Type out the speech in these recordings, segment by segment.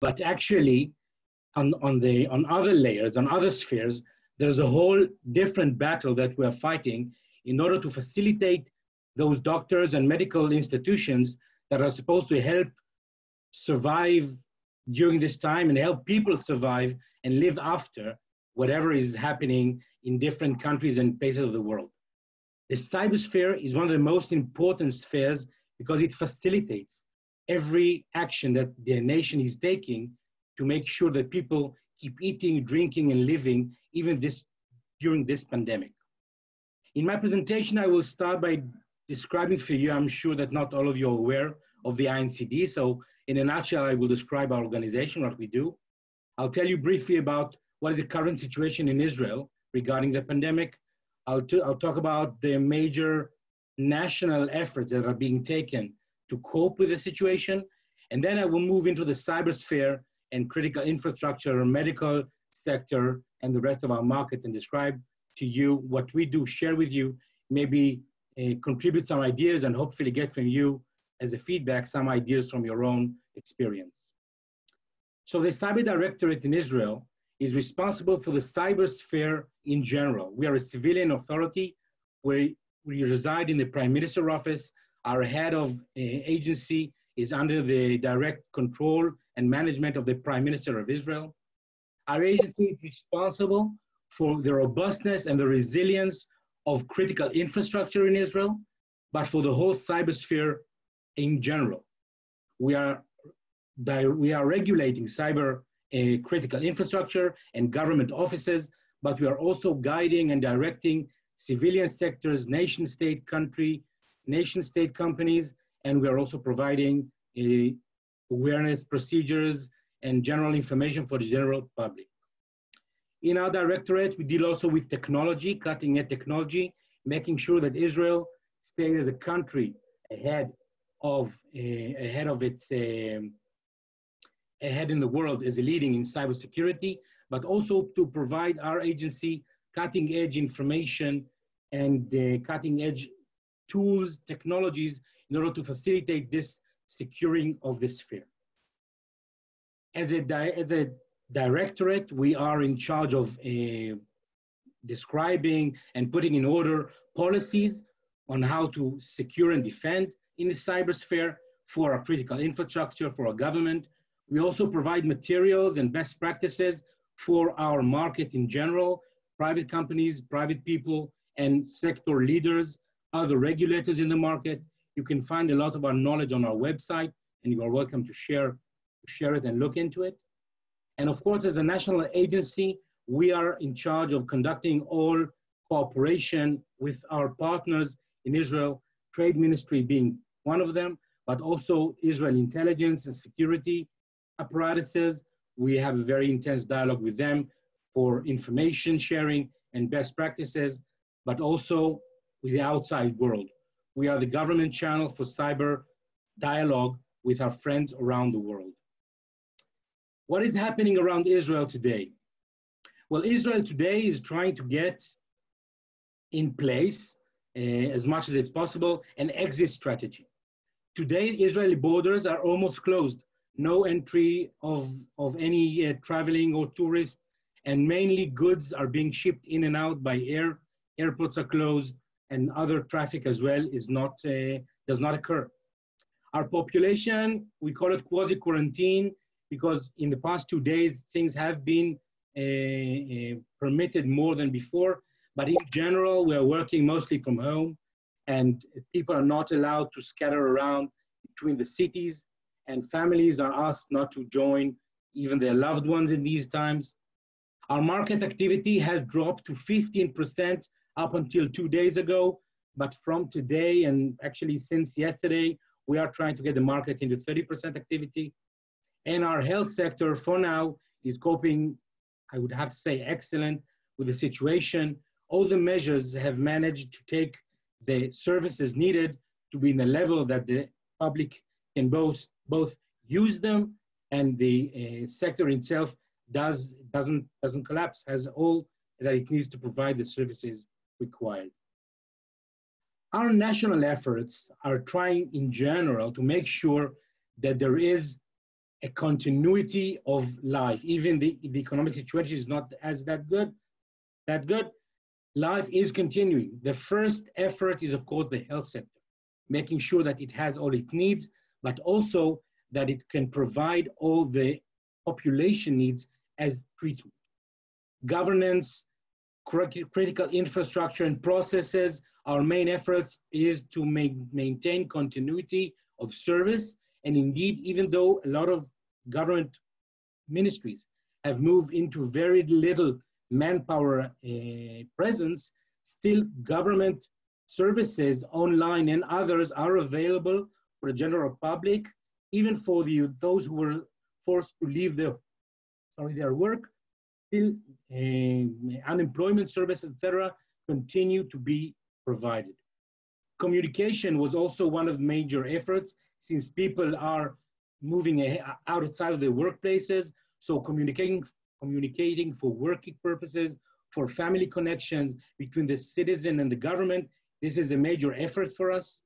But actually, on other layers, on other spheres, there's a whole different battle that we're fighting in order to facilitate those doctors and medical institutions that are supposed to help survive during this time and help people survive and live after whatever is happening in different countries and places of the world. The cybersphere is one of the most important spheres because it facilitates every action that the nation is taking to make sure that people keep eating, drinking, and living even during this pandemic. In my presentation, I will start by describing for you, I'm sure that not all of you are aware of the INCD, so in a nutshell, I will describe our organization, what we do. I'll tell you briefly about what is the current situation in Israel regarding the pandemic. I'll talk about the major national efforts that are being taken to cope with the situation. And then I will move into the cybersphere and critical infrastructure, medical sector, and the rest of our market and describe to you what we do, share with you, maybe contribute some ideas and hopefully get from you as a feedback, some ideas from your own experience. So the Cyber Directorate in Israel is responsible for the cybersphere in general. We are a civilian authority where we reside in the Prime Minister's office. Our head of agency is under the direct control and management of the Prime Minister of Israel. Our agency is responsible for the robustness and the resilience of critical infrastructure in Israel, but for the whole cybersphere in general. We are regulating cyber critical infrastructure and government offices, but we are also guiding and directing civilian sectors, nation-state companies, and we are also providing awareness procedures and general information for the general public. In our directorate, we deal also with technology, cutting-edge technology, making sure that Israel stays as a country ahead in the world as a leading in cybersecurity, but also to provide our agency cutting-edge information and cutting-edge tools, technologies, in order to facilitate this securing of the sphere. As a directorate, we are in charge of describing and putting in order policies on how to secure and defend in the cybersphere for our critical infrastructure, for our government. We also provide materials and best practices for our market in general, private companies, private people, and sector leaders, other regulators in the market. You can find a lot of our knowledge on our website, and you are welcome to share it and look into it. And of course, as a national agency, we are in charge of conducting all cooperation with our partners in Israel, Trade Ministry being one of them, but also Israel intelligence and security apparatuses. We have a very intense dialogue with them for information sharing and best practices, but also with the outside world. We are the government channel for cyber dialogue with our friends around the world. What is happening around Israel today? Well, Israel today is trying to get in place, as much as it's possible, an exit strategy. Today, Israeli borders are almost closed. No entry of any traveling or tourists, and mainly goods are being shipped in and out by air. Airports are closed, and other traffic as well is not, does not occur. Our population, we call it quasi-quarantine, because in the past 2 days, things have been permitted more than before, but in general, we are working mostly from home, and people are not allowed to scatter around between the cities, and families are asked not to join even their loved ones in these times. Our market activity has dropped to 15% up until 2 days ago, but from today, and actually since yesterday, we are trying to get the market into 30% activity. And our health sector, for now, is coping, I would have to say, excellent with the situation. All the measures have managed to take the services needed to be in the level that the public can both use them, and the sector itself doesn't collapse, has all that it needs to provide the services required. Our national efforts are trying in general to make sure that there is a continuity of life. Even the economic situation is not as that good. Life is continuing. The first effort is, of course, the health sector, making sure that it has all it needs, but also that it can provide all the population needs as treatment. Governance, critical infrastructure and processes, our main efforts is to maintain continuity of service. And indeed, even though a lot of government ministries have moved into very little manpower presence, still government services online and others are available for the general public, even for those who were forced to leave their work. Still unemployment services, etc., continue to be provided. Communication was also one of the major efforts, since people are moving outside of their workplaces. So communicating for working purposes, for family connections between the citizen and the government, this is a major effort for us.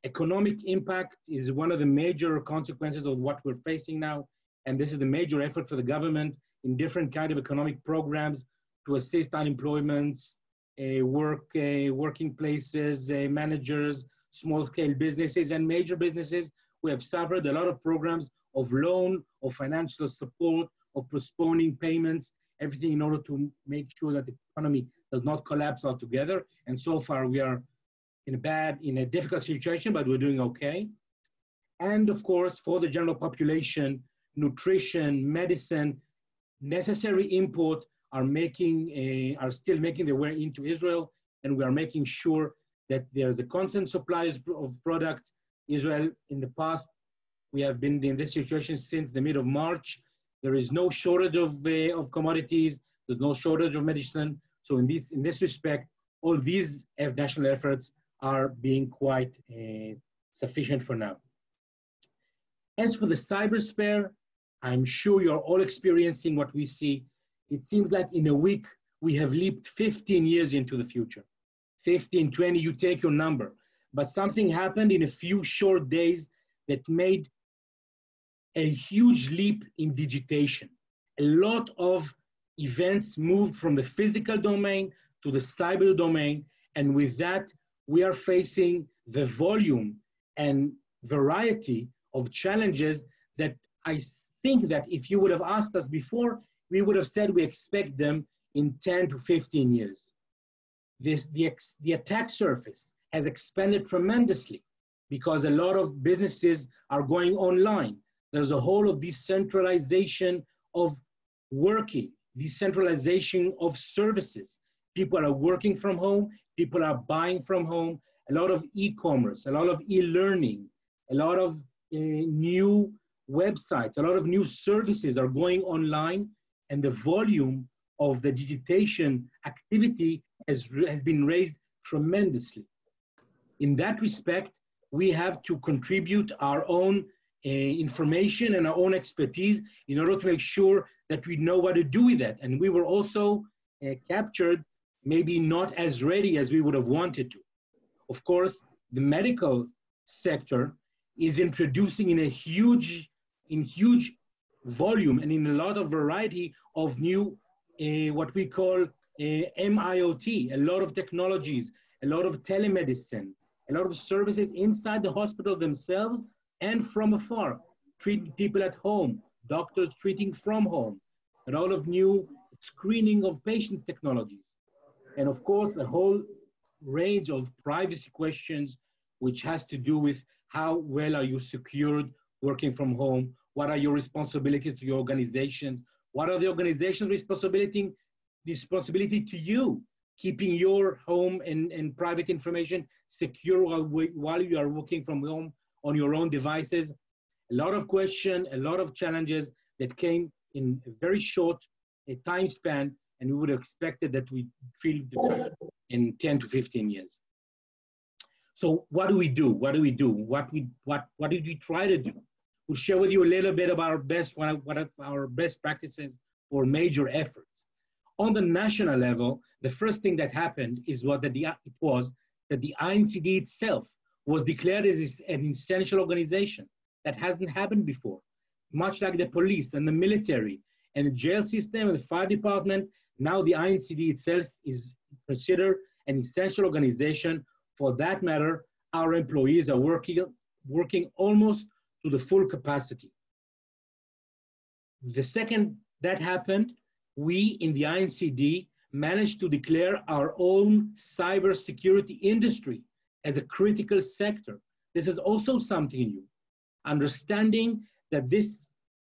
Economic impact is one of the major consequences of what we're facing now. And this is the major effort for the government in different kind of economic programs to assist unemployment, working places, managers, small-scale businesses, and major businesses. We have suffered a lot of programs of loan, of financial support, of postponing payments, everything in order to make sure that the economy does not collapse altogether. And so far, we are in a difficult situation, but we're doing okay. And of course, for the general population, nutrition, medicine, necessary import are still making their way into Israel, and we are making sure that there's a constant supply of products. Israel, in the past, we have been in this situation since the mid of March. There is no shortage of commodities. There's no shortage of medicine. So in this respect, all these national efforts are being quite sufficient for now. As for the cybersphere, I'm sure you're all experiencing what we see. It seems like in a week, we have leaped 15 years into the future. 15, 20, you take your number. But something happened in a few short days that made a huge leap in digitation. A lot of events moved from the physical domain to the cyber domain. And with that, we are facing the volume and variety of challenges that I think that if you would have asked us before, we would have said we expect them in 10 to 15 years. The attack surface has expanded tremendously because a lot of businesses are going online. There's a whole of decentralization of working, decentralization of services. People are working from home, people are buying from home, a lot of e-commerce, a lot of e-learning, a lot of new websites, a lot of new services are going online, and the volume of the digitation activity has been raised tremendously. In that respect, we have to contribute our own information and our own expertise in order to make sure that we know what to do with that. And we were also captured, maybe not as ready as we would have wanted to. Of course, the medical sector is introducing in huge volume and in a lot of variety of new, what we call MIOT, a lot of technologies, a lot of telemedicine, a lot of services inside the hospital themselves and from afar, treating people at home, doctors treating from home, a lot of new screening of patients technologies. And of course, a whole range of privacy questions, which has to do with how well are you secured working from home? What are your responsibilities to your organizations? What are the organization's responsibility to you, keeping your home and private information secure while you are working from home on your own devices? A lot of questions, a lot of challenges that came in a very short time span, and we would have expected that we feel in 10 to 15 years. So what do we do? What do we do? What did we try to do? We'll share with you a little bit about what are our best practices or major efforts. On the national level, the first thing that happened is that the INCD itself was declared as an essential organization. That hasn't happened before. much like the police and the military and the jail system and the fire department, now the INCD itself is considered an essential organization. For that matter, our employees are working almost to the full capacity. The second that happened, we in the INCD managed to declare our own cybersecurity industry as a critical sector. This is also something new. Understanding that this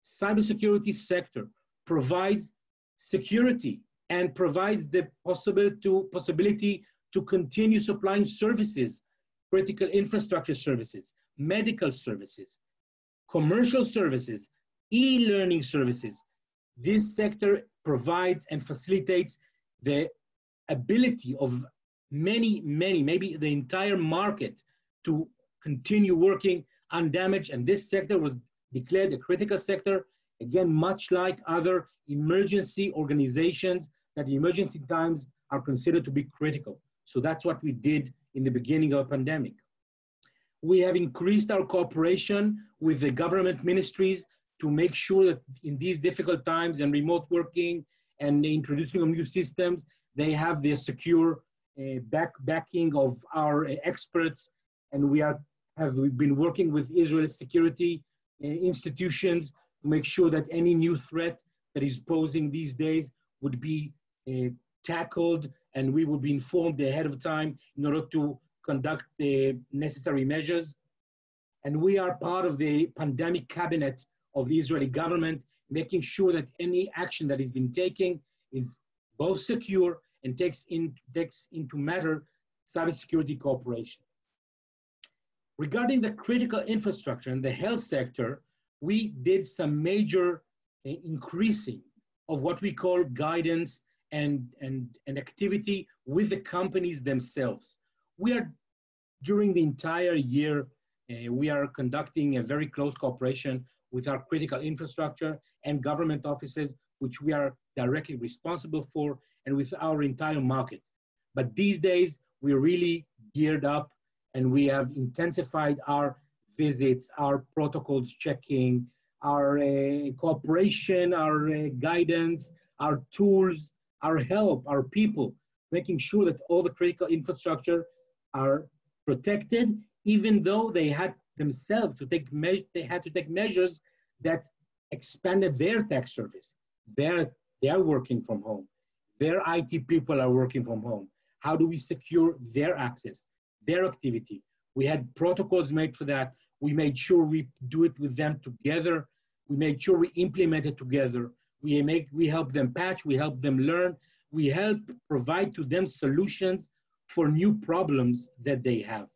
cybersecurity sector provides security and provides the possibility to continue supplying services, critical infrastructure services, medical services, commercial services, e-learning services. This sector provides and facilitates the ability of many, maybe the entire market to continue working undamaged. And this sector was declared a critical sector, again, much like other emergency organizations that in emergency times are considered to be critical. So that's what we did in the beginning of the pandemic. We have increased our cooperation with the government ministries to make sure that in these difficult times and remote working and introducing of new systems, they have the secure backing of our experts. And we've been working with Israel's security institutions to make sure that any new threat that is posing these days would be tackled, and we would be informed ahead of time in order to conduct the necessary measures. And we are part of the pandemic cabinet of the Israeli government, making sure that any action that is being taken is both secure and takes into matter cybersecurity cooperation. Regarding the critical infrastructure and the health sector, we did some major increasing of what we call guidance and activity with the companies themselves. We are, during the entire year, we are conducting a very close cooperation with our critical infrastructure and government offices, which we are directly responsible for, and with our entire market. But these days, we're really geared up, and we have intensified our visits, our protocols checking, our cooperation, our guidance, our tools, our help, our people, making sure that all the critical infrastructure are protected, even though they had themselves to take measures that expanded their attack surface. They are working from home. Their IT people are working from home. How do we secure their access, their activity? We had protocols made for that. We made sure we do it with them together. We made sure we implement it together. We help them patch, we help them learn, we help provide to them solutions for new problems that they have.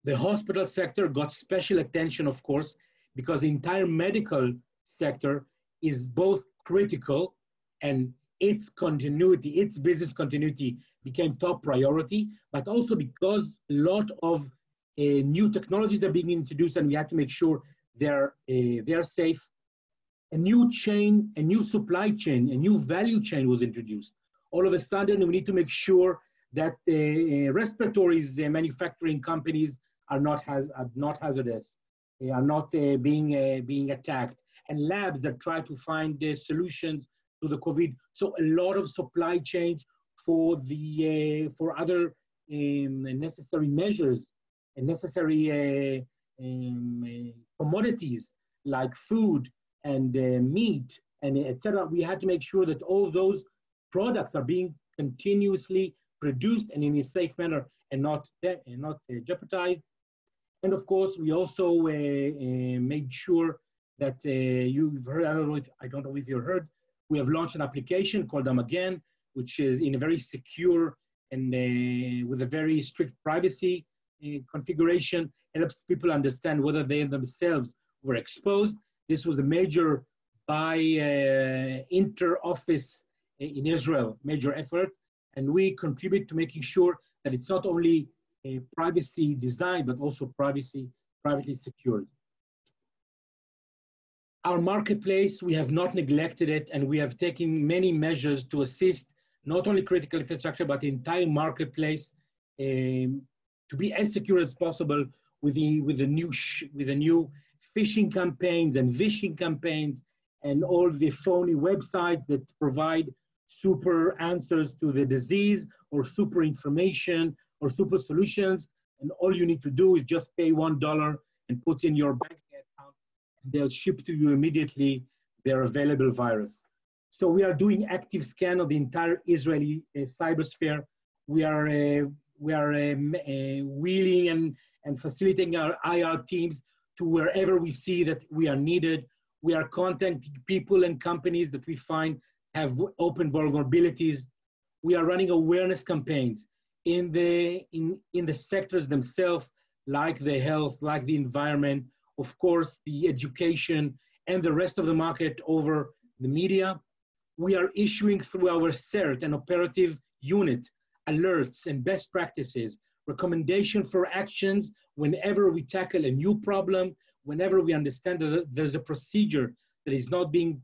The hospital sector got special attention, of course, because the entire medical sector is both critical, and its continuity, its business continuity became top priority, but also because a lot of new technologies are being introduced, and we have to make sure they're safe. A new chain, a new supply chain, a new value chain was introduced. All of a sudden, we need to make sure that respiratories manufacturing companies are not hazardous, are not being attacked, and labs that try to find solutions to the COVID. So a lot of supply chains for other necessary measures and necessary commodities like food and meat and etc. We had to make sure that all those products are being continuously produced and in a safe manner and not jeopardized. And of course, we also made sure that you've heard, I don't know if you heard, we have launched an application called Again, which is in a very secure and with a very strict privacy configuration. It helps people understand whether they themselves were exposed. This was a major by inter-office in Israel, major effort. And we contribute to making sure that it's not only a privacy design, but also privately secured. Our marketplace, we have not neglected it, and we have taken many measures to assist not only critical infrastructure, but the entire marketplace to be as secure as possible with the new phishing campaigns and vishing campaigns and all the phony websites that provide super answers to the disease or super information or super solutions. And all you need to do is just pay $1 and put in your bank account, and they'll ship to you immediately their available virus. So we are doing active scan of the entire Israeli cybersphere. We are wheeling and facilitating our IR teams to wherever we see that we are needed. We are contacting people and companies that we find have open vulnerabilities. We are running awareness campaigns in the sectors themselves, like the health, like the environment, of course, the education, and the rest of the market over the media. We are issuing through our CERT and operative unit alerts and best practices, recommendation for actions whenever we tackle a new problem, whenever we understand that there's a procedure that is not being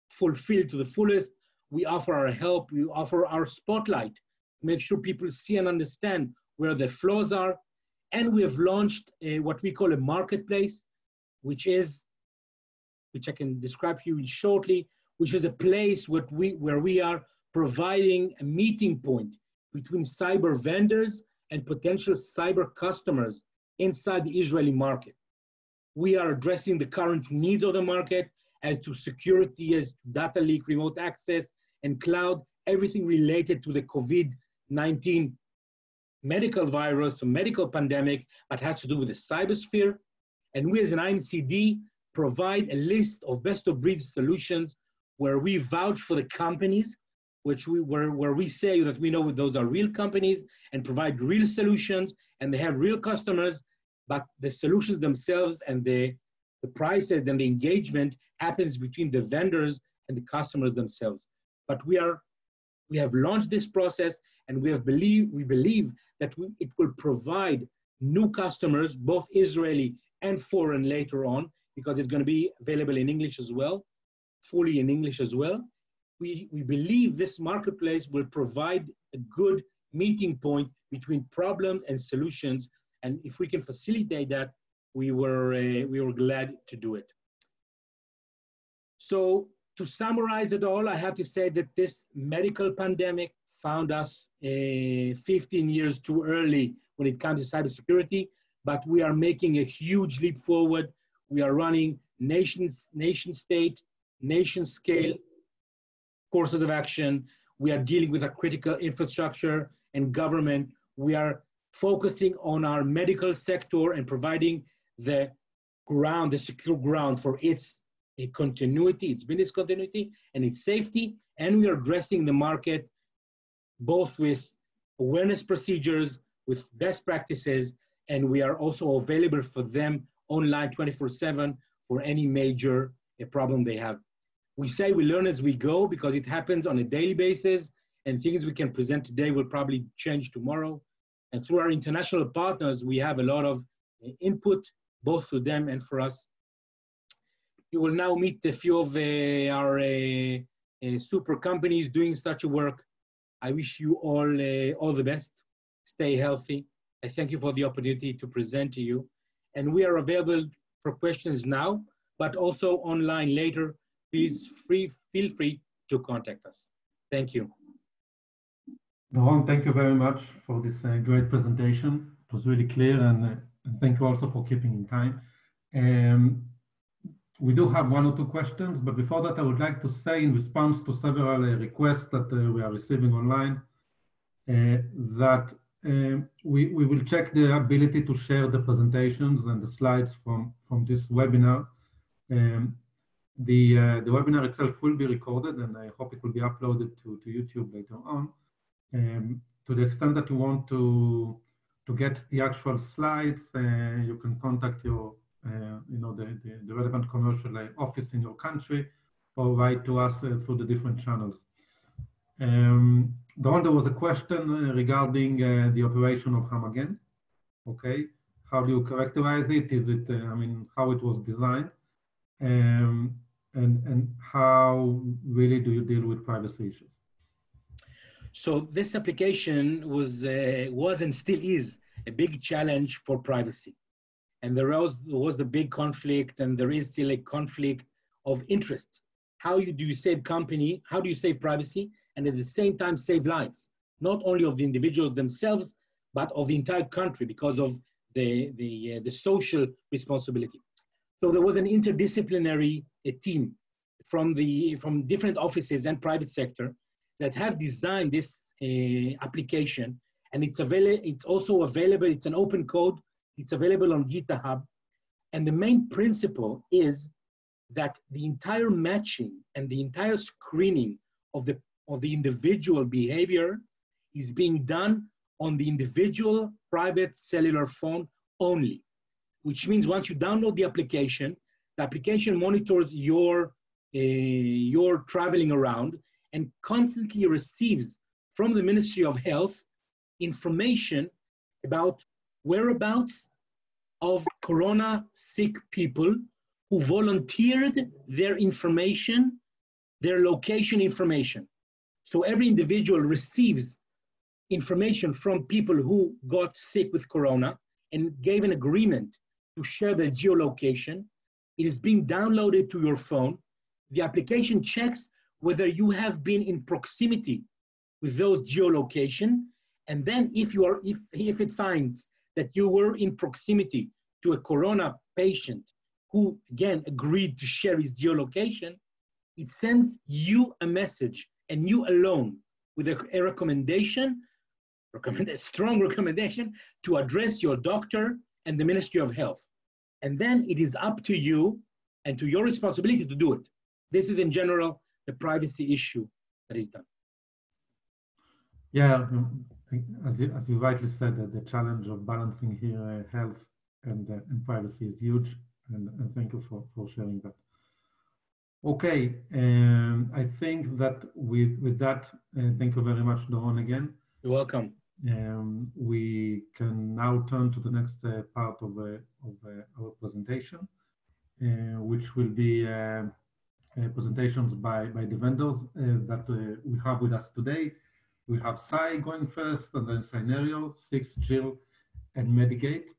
fulfilled to the fullest. We offer our help, we offer our spotlight, make sure people see and understand where the flaws are. And we have launched what we call a marketplace, which I can describe for you shortly, which is a place where we are providing a meeting point between cyber vendors and potential cyber customers inside the Israeli market. We are addressing the current needs of the market as to security, as to data leak, remote access, and cloud, everything related to the COVID-19 medical virus or medical pandemic, but has to do with the cybersphere. And we as an INCD provide a list of best of breed solutions where we vouch for the companies, where we say that we know those are real companies and provide real solutions and they have real customers, but the solutions themselves and the prices and the engagement happens between the vendors and the customers themselves. But we have launched this process, and we believe that it will provide new customers, both Israeli and foreign later on, because it's going to be available in English as well, fully in English as well. We believe this marketplace will provide a good meeting point between problems and solutions, and if we can facilitate that, we were glad to do it. So to summarize it all, I have to say that this medical pandemic found us 15 years too early when it comes to cybersecurity, but we are making a huge leap forward. We are running nation state, nation scale courses of action. We are dealing with a critical infrastructure and government. We are focusing on our medical sector and providing the secure ground for its continuity, its business continuity, and its safety. And we are addressing the market both with awareness procedures, with best practices, and we are also available for them online 24/7 for any major problem they have. We say we learn as we go because it happens on a daily basis, and things we can present today will probably change tomorrow. And through our international partners, we have a lot of input, both for them and for us. You will now meet a few of our super companies doing such a work. I wish you all the best. Stay healthy. I thank you for the opportunity to present to you. And we are available for questions now, but also online later. Please feel free to contact us. Thank you. Doron, thank you very much for this great presentation. It was really clear, and thank you also for keeping in time. We do have one or two questions, but before that, I would like to say in response to several requests that we are receiving online, that we will check the ability to share the presentations and the slides from this webinar. The webinar itself will be recorded, and I hope it will be uploaded to YouTube later on. To the extent that you want to get the actual slides, you can contact your the relevant commercial office in your country, or write to us through the different channels. Doron, there was a question regarding the operation of Hamagen. Okay, how do you characterize it? Is it, how it was designed, and how really do you deal with privacy issues? So this application was and still is a big challenge for privacy. And there was the big conflict, and there is still a conflict of interest. How do you save company? How do you save privacy? And at the same time save lives, not only of the individuals themselves, but of the entire country because of the social responsibility. So there was an interdisciplinary team from different offices and private sector that have designed this application, and it's also available. It's an open code. It's available on GitHub, and the main principle is that the entire matching and the entire screening of the individual behavior is being done on the individual private cellular phone only, which means once you download the application monitors your traveling around and constantly receives from the Ministry of Health information about whereabouts of corona sick people who volunteered their information, their location information. So every individual receives information from people who got sick with corona and gave an agreement to share their geolocation. It is being downloaded to your phone. The application checks whether you have been in proximity with those geolocation, and then if it finds that you were in proximity to a corona patient who again agreed to share his geolocation, it sends you a message, and you alone, with a recommendation, a strong recommendation to address your doctor and the Ministry of Health. And then it is up to you and to your responsibility to do it. This is in general the privacy issue that is done. Yeah, as you rightly said, the challenge of balancing here health and privacy is huge, and thank you for sharing that. Okay, I think that with that, thank you very much, Doron, again. You're welcome. We can now turn to the next part of our presentation, which will be presentations by the vendors that we have with us today. We have Sai going first, and then Scenario, Six, Jill, and Medigate,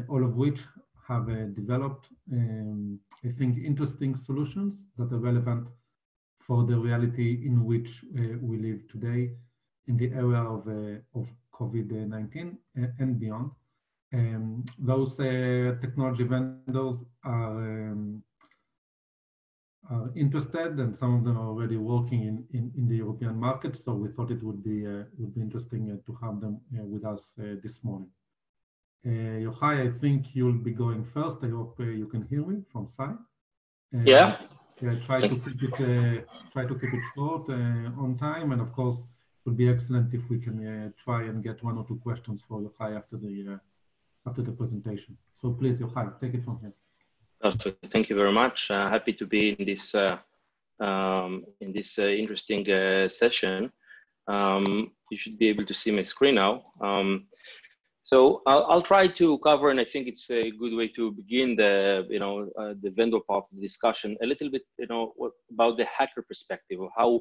all of which have developed, I think, interesting solutions that are relevant for the reality in which we live today in the era of COVID-19 and beyond. Those technology vendors are interested, and some of them are already working in the European market. So we thought it would be interesting to have them with us this morning. Yochai, I think you'll be going first. I hope you can hear me from Sai. Yeah. Try to keep it short on time, and of course, it would be excellent if we can try and get one or two questions for Yochai after the presentation. So please, Yochai, take it from here. Thank you very much. Happy to be in this interesting session. You should be able to see my screen now. So I'll try to cover, and I think it's a good way to begin the vendor part of the discussion, a little bit, about the hacker perspective, of how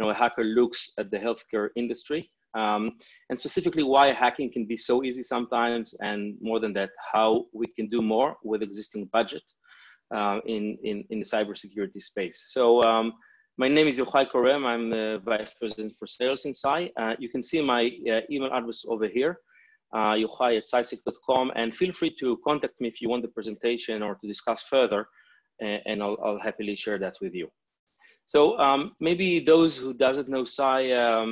a hacker looks at the healthcare industry, and specifically why hacking can be so easy sometimes, and more than that, how we can do more with existing budget in the cybersecurity space. So my name is Yochai Korem. I'm the Vice President for Sales in Sai. You can see my email address over here. yochai@sisec.com, and feel free to contact me if you want the presentation or to discuss further, and I'll happily share that with you. So maybe those who doesn't know Sai,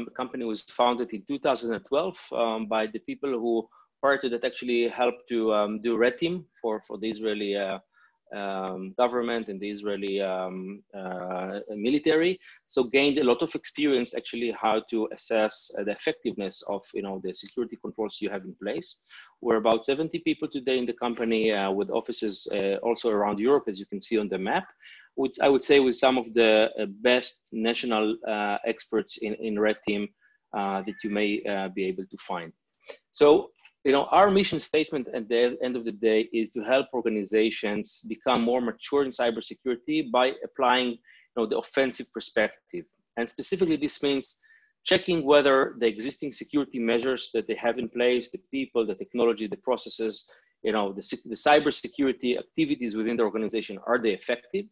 the company was founded in 2012 by the people who prior to that actually helped to do red team for the Israeli government and the Israeli military. So gained a lot of experience actually how to assess the effectiveness of the security controls you have in place. We're about 70 people today in the company with offices also around Europe, as you can see on the map, which I would say with some of the best national experts in red team that you may be able to find. So our mission statement at the end of the day is to help organizations become more mature in cybersecurity by applying the offensive perspective. And specifically, this means checking whether the existing security measures that they have in place, the people, the technology, the processes, the cybersecurity activities within the organization, are they effective?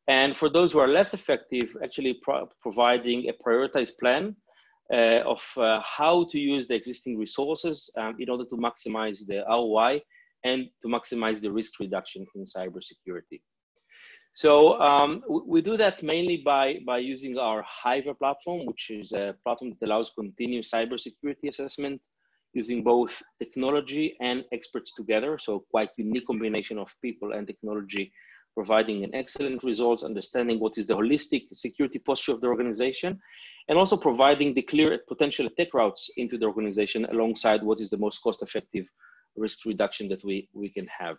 And for those who are less effective, actually providing a prioritized plan of how to use the existing resources in order to maximize the ROI and to maximize the risk reduction in cybersecurity. So we do that mainly by using our HYVER platform, which is a platform that allows continuous cybersecurity assessment using both technology and experts together. So quite unique combination of people and technology, providing an excellent results, understanding what is the holistic security posture of the organization, and also providing the clear potential attack routes into the organization alongside what is the most cost-effective risk reduction that we can have.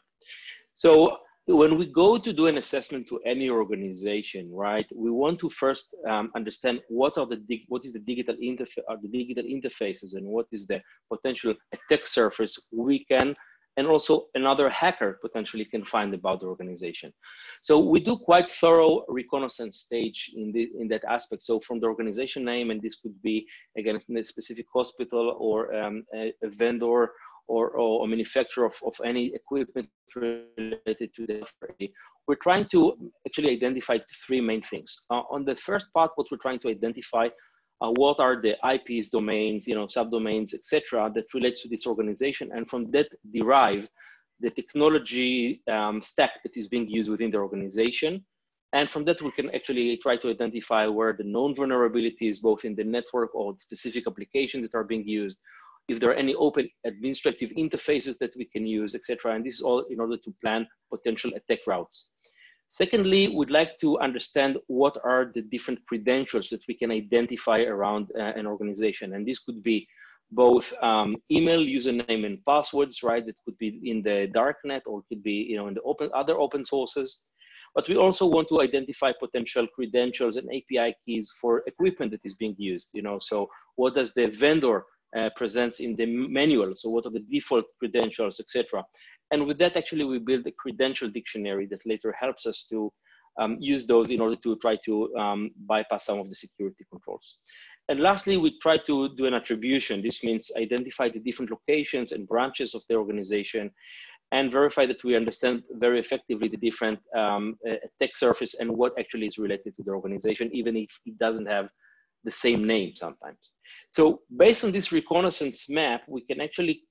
So when we go to do an assessment to any organization, right, we want to first understand what is the digital interfaces and what is the potential attack surface we can, and also another hacker potentially can find about the organization. So we do quite thorough reconnaissance stage in that aspect. So from the organization name, and this could be again in a specific hospital or a vendor or a manufacturer of any equipment related to the FRA, we're trying to actually identify three main things. On the first part, what we're trying to identify what are the IPs, domains, subdomains, etc., that relates to this organization, and from that derive the technology stack that is being used within the organization. And from that, we can actually try to identify where the known vulnerabilities, both in the network or specific applications that are being used, if there are any open administrative interfaces that we can use, etc. And this is all in order to plan potential attack routes. Secondly, we'd like to understand what are the different credentials that we can identify around an organization. And this could be both email, username, and passwords, right? That could be in the darknet, or it could be in the other open sources. But we also want to identify potential credentials and API keys for equipment that is being used. So what does the vendor presents in the manual? So what are the default credentials, etc. And with that, actually, we build a credential dictionary that later helps us to use those in order to try to bypass some of the security controls. And lastly, we try to do an attribution. This means identify the different locations and branches of the organization and verify that we understand very effectively the different attack surface and what actually is related to the organization, even if it doesn't have the same name sometimes. So based on this reconnaissance map, we can actually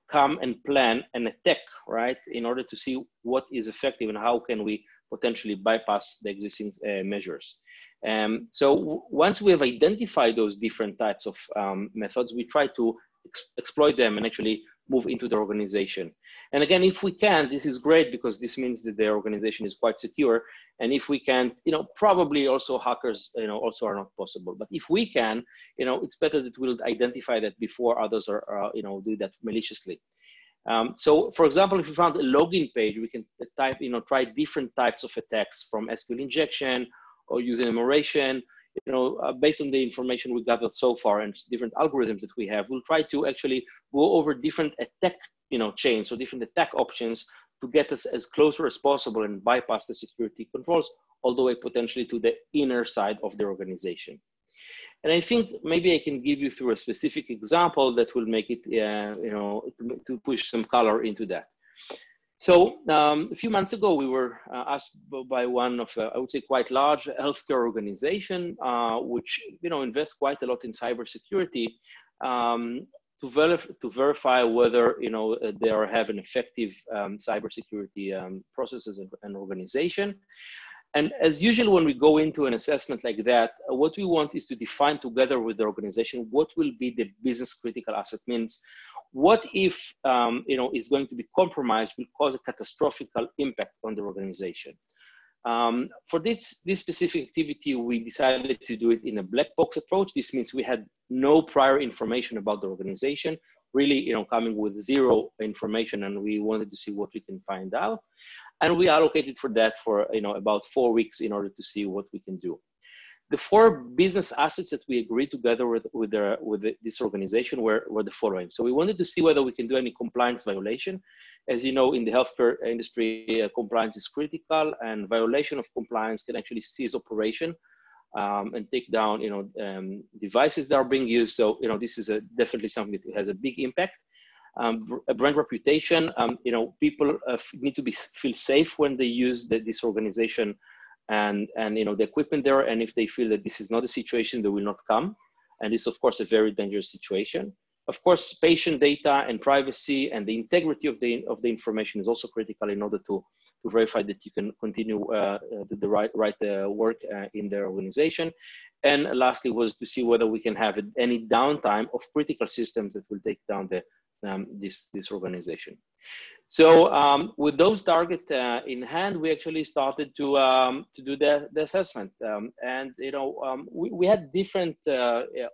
come and plan an attack, right, in order to see what is effective and how can we potentially bypass the existing measures. So once we have identified those different types of methods, we try to exploit them and actually move into the organization. And again, if we can, this is great because this means that the organization is quite secure. And if we can't, probably also hackers, also are not possible. But if we can, it's better that we'll identify that before others are, do that maliciously. So for example, if we found a login page, we can type, try different types of attacks from SQL injection or user enumeration. Based on the information we gathered so far and different algorithms that we have, we'll try to actually go over different attack, chains or different attack options to get us as closer as possible and bypass the security controls all the way potentially to the inner side of the organization. And I think maybe I can give you through a specific example that will make it, to push some color into that. So a few months ago, we were asked by one of, I would say, quite large healthcare organization, which invests quite a lot in cybersecurity, to verify whether they have an effective cybersecurity processes and organization. And as usual, when we go into an assessment like that, what we want is to define together with the organization what will be the business critical asset. Means what if is going to be compromised, will cause a catastrophic impact on the organization. For this specific activity, we decided to do it in a black box approach. This means we had no prior information about the organization, really coming with zero information, and we wanted to see what we can find out. And we allocated for that for about 4 weeks in order to see what we can do. The 4 business assets that we agreed together with this organization were the following. So we wanted to see whether we can do any compliance violation. As you know, in the healthcare industry, compliance is critical, and violation of compliance can actually cease operation and take down devices that are being used. So this is definitely something that has a big impact. a brand reputation. People need to feel safe when they use this organization and the equipment there. And if they feel that this is not a situation, they will not come. And it's of course a very dangerous situation. Of course, patient data and privacy and the integrity of the information is also critical in order to verify that you can continue the right work in their organization. And lastly was to see whether we can have any downtime of critical systems that will take down this organization. So with those targets in hand, we actually started to do the assessment. We had different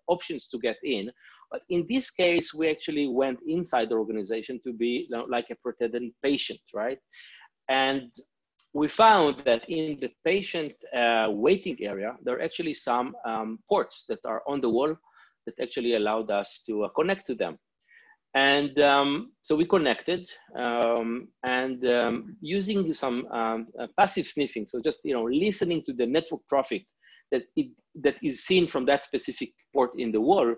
options to get in. But in this case, we actually went inside the organization to be like a pretended patient, right? And we found that in the patient waiting area, there are actually some ports that are on the wall that actually allowed us to connect to them. And so we connected using some passive sniffing. So just, listening to the network traffic that is seen from that specific port in the wall,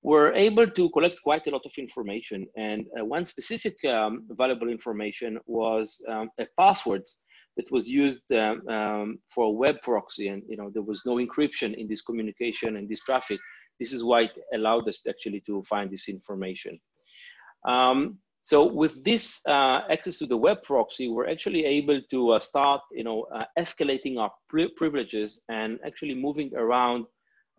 we're able to collect quite a lot of information. And one specific valuable information was a password that was used for a web proxy. And there was no encryption in this communication and this traffic. This is why it allowed us actually to find this information. So with this access to the web proxy, we're actually able to start escalating our privileges and actually moving around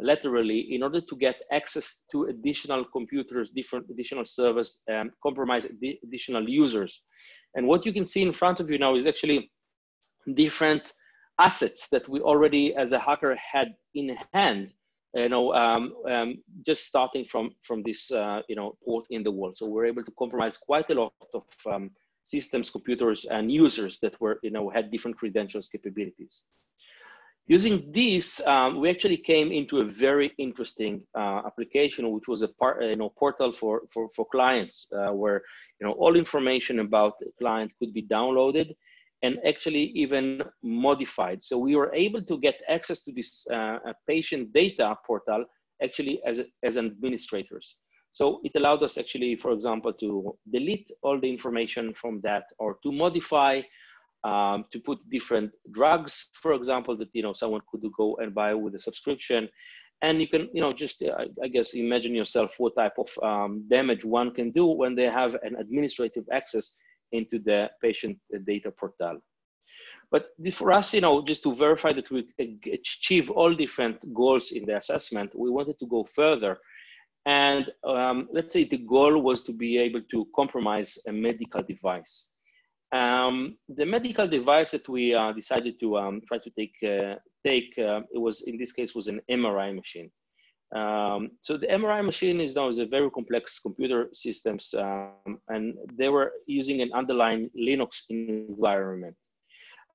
laterally in order to get access to additional computers, additional servers, and compromise additional users. And what you can see in front of you now is actually different assets that we already, as a hacker, had in hand, just starting from this, port in the wall. So we're able to compromise quite a lot of systems, computers, and users that were, had different credentials, capabilities. Using this, we actually came into a very interesting application, which was a portal for clients, where all information about the client could be downloaded and actually even modified. So we were able to get access to this patient data portal actually as administrators. So it allowed us actually, for example, to delete all the information from that, or to modify, to put different drugs, for example, that someone could go and buy with a subscription. And you can just I guess imagine yourself what type of damage one can do when they have an administrative access into the patient data portal. But for us, just to verify that we achieve all different goals in the assessment, we wanted to go further. And let's say the goal was to be able to compromise a medical device. The medical device that we decided to try to take, it was, in this case, was an MRI machine. So the MRI machine is a very complex computer systems, and they were using an underlying Linux environment.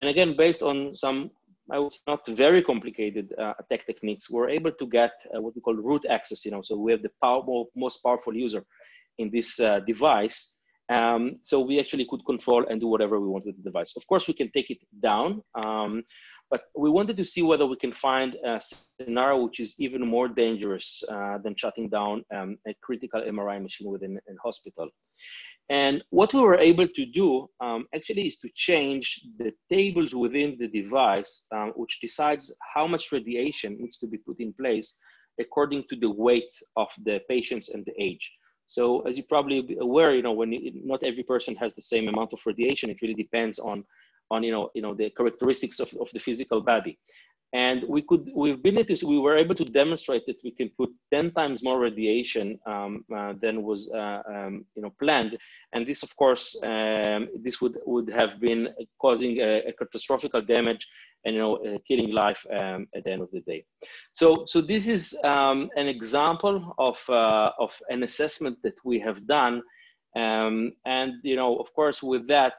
And again, based on some, I would say, not very complicated attack techniques, we're able to get what we call root access. So we have the most powerful user in this device. So we actually could control and do whatever we want with the device. Of course, we can take it down, but we wanted to see whether we can find a scenario which is even more dangerous than shutting down a critical MRI machine within a hospital. And what we were able to do actually is to change the tables within the device, which decides how much radiation needs to be put in place according to the weight of the patients and the age. So as you're probably aware, not every person has the same amount of radiation. It really depends on the characteristics of the physical body. And we were able to demonstrate that we can put 10 times more radiation than was planned. And this, of course, this would have been causing a catastrophic damage and killing life at the end of the day. So this is an example of an assessment that we have done. And of course, with that,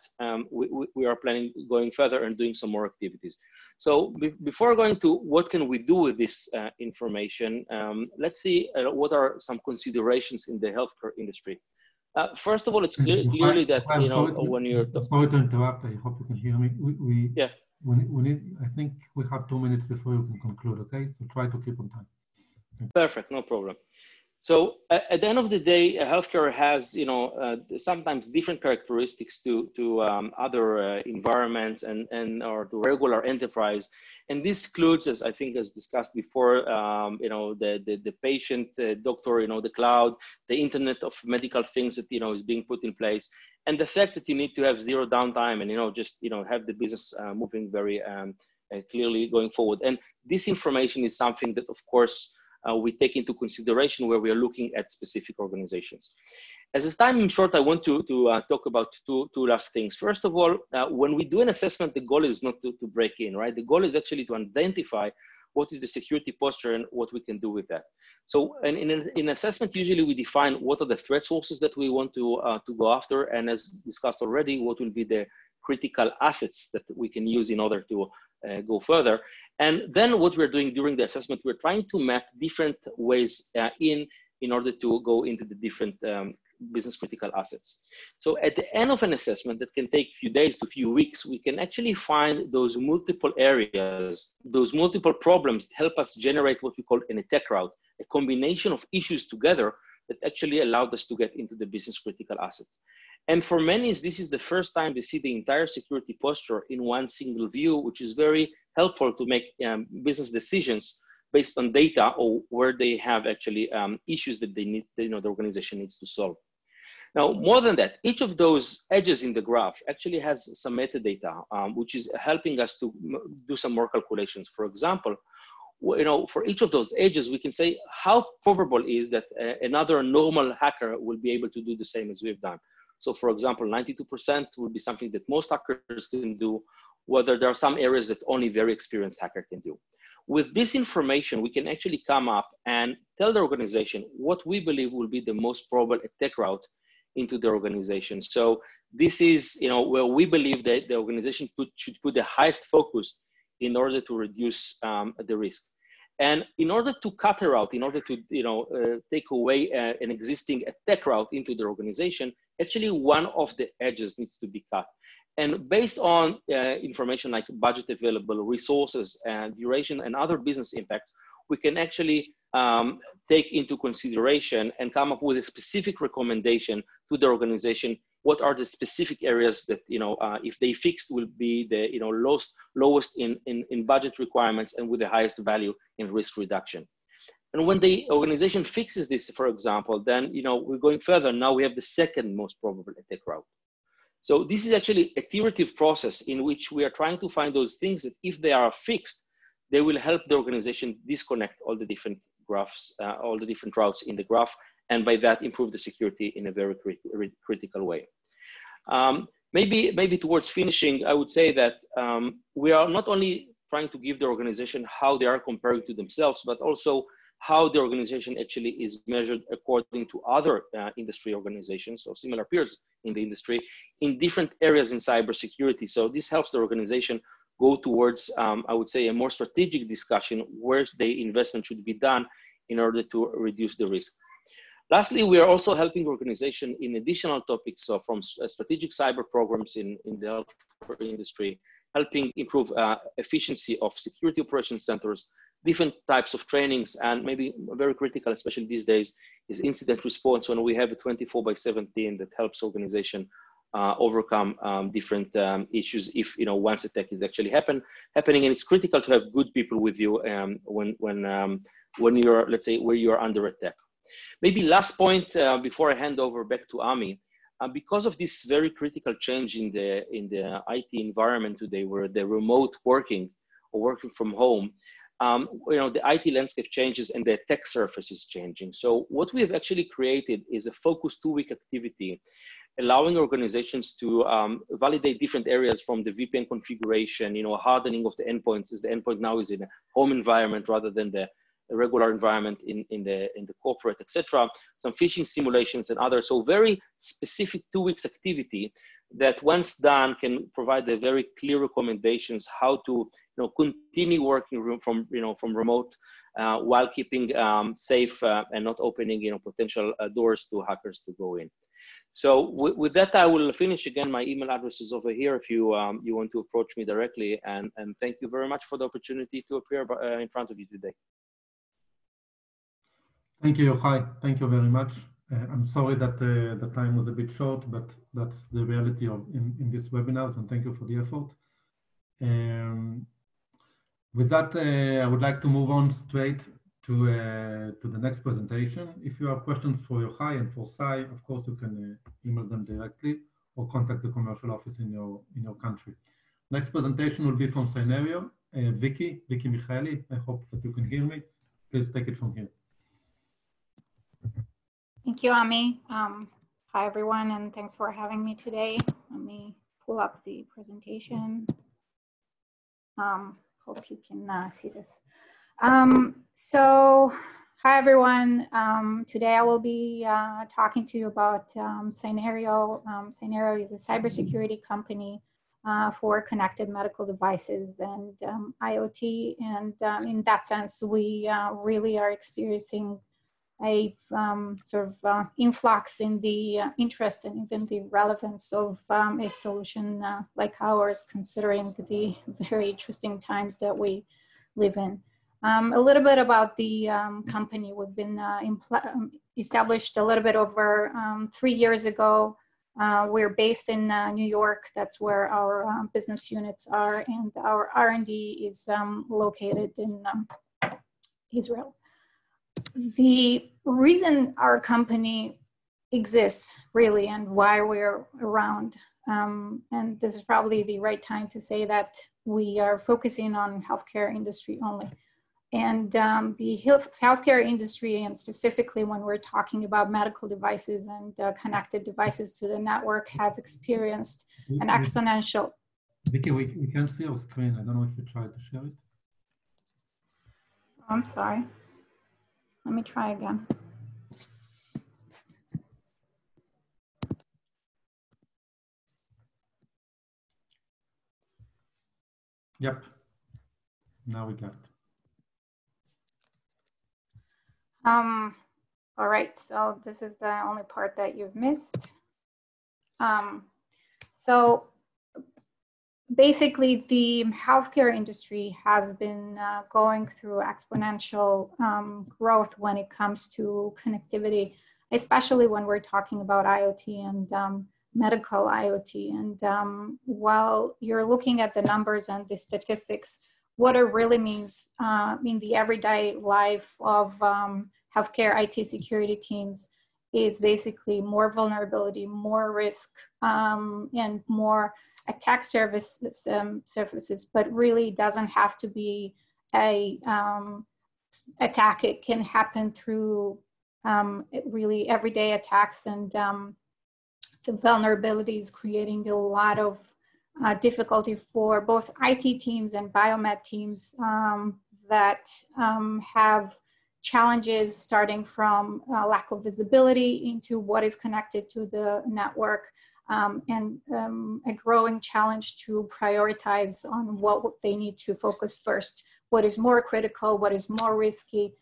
we are planning going further and doing some more activities. So before going to what can we do with this information, let's see what are some considerations in the healthcare industry. First of all, it's clearly that when you're sorry to interrupt. I hope you can hear me. Yeah. We need. I think we have 2 minutes before you can conclude. Okay, so try to keep on time. Perfect, no problem. So at the end of the day, healthcare has, sometimes different characteristics to other environments and or the regular enterprise. And this includes, as I think as discussed before, the patient, doctor, the cloud, the internet of medical things that, is being put in place. And the fact that you need to have zero downtime and, just, have the business moving very clearly going forward. And this information is something that, of course, we take into consideration where we are looking at specific organizations. As this time is short, I want to talk about two last things. First of all, when we do an assessment, the goal is not to break in, right? The goal is actually to identify what is the security posture and what we can do with that. So in assessment, usually we define what are the threat sources that we want to go after. And as discussed already, what will be the critical assets that we can use in order to go further. And then what we're doing during the assessment, we're trying to map different ways in order to go into the different business critical assets. So at the end of an assessment that can take a few days to a few weeks, we can actually find those multiple areas, those multiple problems that help us generate what we call an attack route, a combination of issues together that actually allowed us to get into the business critical assets. And for many, this is the first time they see the entire security posture in one single view, which is very helpful to make business decisions based on data or where they have actually issues that they need, the organization needs to solve. Now, more than that, each of those edges in the graph actually has some metadata, which is helping us to do some more calculations. For example, for each of those edges, we can say how probable is that another normal hacker will be able to do the same as we've done. So for example, 92% would be something that most hackers can do, whether there are some areas that only very experienced hacker can do. With this information, we can actually come up and tell the organization what we believe will be the most probable attack route into the organization. So this is where we believe that the organization should put the highest focus in order to reduce the risk. And in order to cut a route, in order to take away an existing attack route into the organization, actually one of the edges needs to be cut. And based on information like budget available, resources, and duration, and other business impacts, we can actually take into consideration and come up with a specific recommendation to the organization. What are the specific areas that, if they fixed, will be the lowest in budget requirements and with the highest value in risk reduction. And when the organization fixes this, for example, then we're going further. Now we have the second most probable attack route. So this is actually an iterative process in which we are trying to find those things that if they are fixed, they will help the organization disconnect all the different graphs, all the different routes in the graph, and by that improve the security in a very critical way. Maybe towards finishing, I would say that we are not only trying to give the organization how they are comparing to themselves, but also how the organization actually is measured according to other industry organizations or similar peers in the industry in different areas in cybersecurity. So this helps the organization go towards, I would say, a more strategic discussion where the investment should be done in order to reduce the risk. Lastly, we are also helping the organization in additional topics, so from strategic cyber programs in the healthcare industry, helping improve efficiency of security operations centers, different types of trainings, and maybe very critical, especially these days, is incident response when we have a 24/7 that helps organization overcome different issues if once attack is actually happening, and it's critical to have good people with you when you're, let's say, where you're under attack. Maybe last point before I hand over back to Ami, because of this very critical change in the IT environment today, where the remote working or working from home, the IT landscape changes and the attack surface is changing. So what we have actually created is a focused 2-week activity, allowing organizations to validate different areas from the VPN configuration, hardening of the endpoints, as the endpoint now is in a home environment rather than the regular environment in the corporate, etc. Some phishing simulations and others. So very specific 2 weeks activity that once done can provide a very clear recommendations how to continue working from remote while keeping safe and not opening potential doors to hackers to go in. So with that, I will finish. Again, my email address is over here if you you want to approach me directly, and thank you very much for the opportunity to appear in front of you today. Thank you, Yochai. Thank you very much. I'm sorry that the time was a bit short, but that's the reality of in these webinars, and thank you for the effort. With that, I would like to move on straight to the next presentation. If you have questions for Yochai and for Sai, of course, you can email them directly or contact the commercial office in your country. Next presentation will be from Scenario. Vicky Michaeli, I hope that you can hear me. Please take it from here. Thank you, Ami. Hi, everyone, and thanks for having me today. Let me pull up the presentation. Hope you can see this. So, hi, everyone. Today I will be talking to you about Scenario. Scenario is a cybersecurity company for connected medical devices and IoT. And in that sense, we really are experiencing a sort of influx in the interest and even the relevance of a solution like ours, considering the very interesting times that we live in. A little bit about the company. We've been established a little bit over 3 years ago. We're based in New York. That's where our business units are, and our R&D is located in Israel. The reason our company exists, really, and why we're around, and this is probably the right time to say that we are focusing on healthcare industry only. And the healthcare industry, and specifically when we're talking about medical devices and connected devices to the network, has experienced an exponential. Vicky, we can't see our screen. I don't know if you tried to share it. I'm sorry. Let me try again. Yep. Now we got it. All right, so this is the only part that you've missed. So basically, the healthcare industry has been going through exponential growth when it comes to connectivity, especially when we're talking about IoT and medical IoT. And while you're looking at the numbers and the statistics, what it really means in the everyday life of healthcare IT security teams is basically more vulnerability, more risk, and more attack surfaces, but really doesn't have to be a attack. It can happen through really everyday attacks, and the vulnerabilities creating a lot of difficulty for both IT teams and biomed teams that have challenges starting from lack of visibility into what is connected to the network, and a growing challenge to prioritize on what they need to focus first, what is more critical, what is more risky,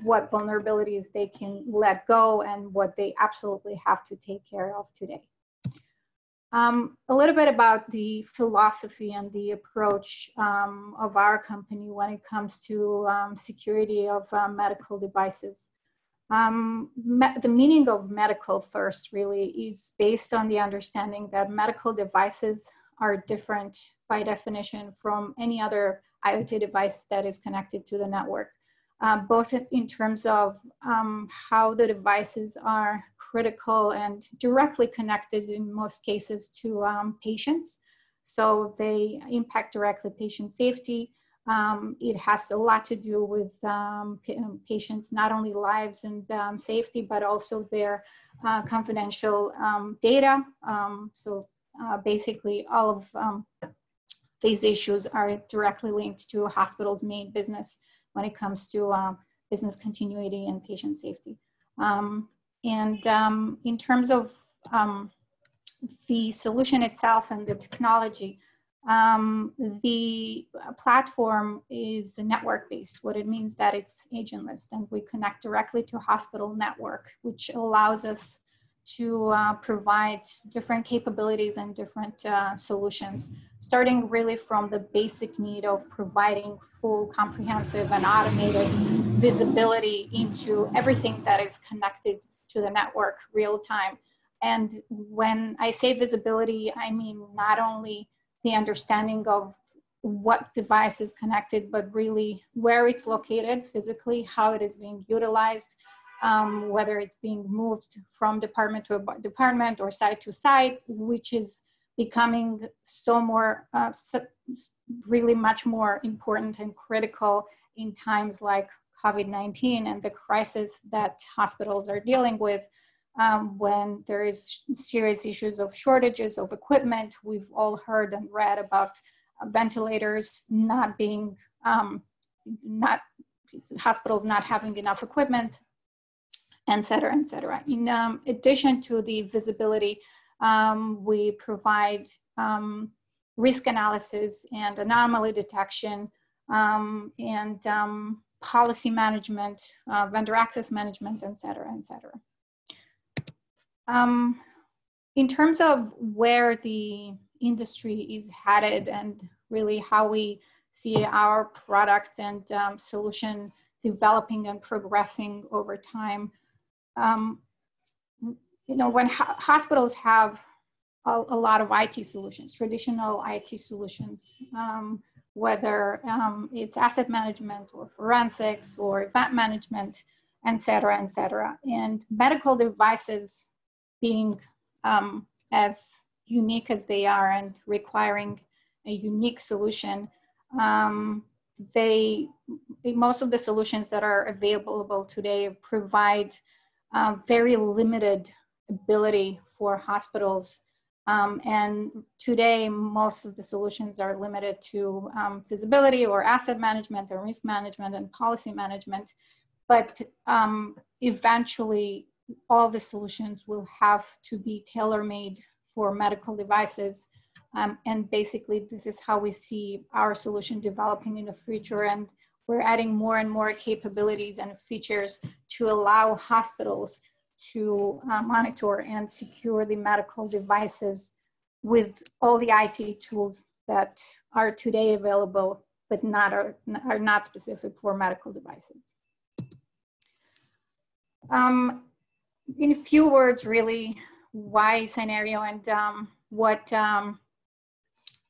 what vulnerabilities they can let go, and what they absolutely have to take care of today. A little bit about the philosophy and the approach of our company when it comes to security of medical devices. The meaning of medical first really is based on the understanding that medical devices are different by definition from any other IoT device that is connected to the network, both in terms of how the devices are critical and directly connected in most cases to patients. So they impact directly patient safety. It has a lot to do with patients' not only lives and safety, but also their confidential data. So basically all of these issues are directly linked to a hospital's main business when it comes to business continuity and patient safety. In terms of the solution itself and the technology, the platform is network-based. What it means that it's agentless, and we connect directly to hospital network, which allows us to provide different capabilities and different solutions, starting really from the basic need of providing full, comprehensive, and automated visibility into everything that is connected to the network real time. And when I say visibility, I mean not only the understanding of what device is connected, but really where it's located physically, how it is being utilized, whether it's being moved from department to department or site to site, which is becoming really much more important and critical in times like COVID-19 and the crisis that hospitals are dealing with, when there is serious issues of shortages of equipment. We've all heard and read about ventilators not being, hospitals not having enough equipment, et cetera, et cetera. In addition to the visibility, we provide risk analysis and anomaly detection, and policy management, vendor access management, et cetera, et cetera. In terms of where the industry is headed and really how we see our product and solution developing and progressing over time, when hospitals have a lot of IT solutions, traditional IT solutions, whether it's asset management or forensics or event management, et cetera, et cetera. And medical devices being as unique as they are and requiring a unique solution, most of the solutions that are available today provide very limited ability for hospitals. And today, most of the solutions are limited to visibility or asset management or risk management and policy management. But eventually, all the solutions will have to be tailor-made for medical devices. And basically, this is how we see our solution developing in the future. And we're adding more and more capabilities and features to allow hospitals to monitor and secure the medical devices with all the IT tools that are today available, but are not specific for medical devices. In a few words, really, why Scenario and what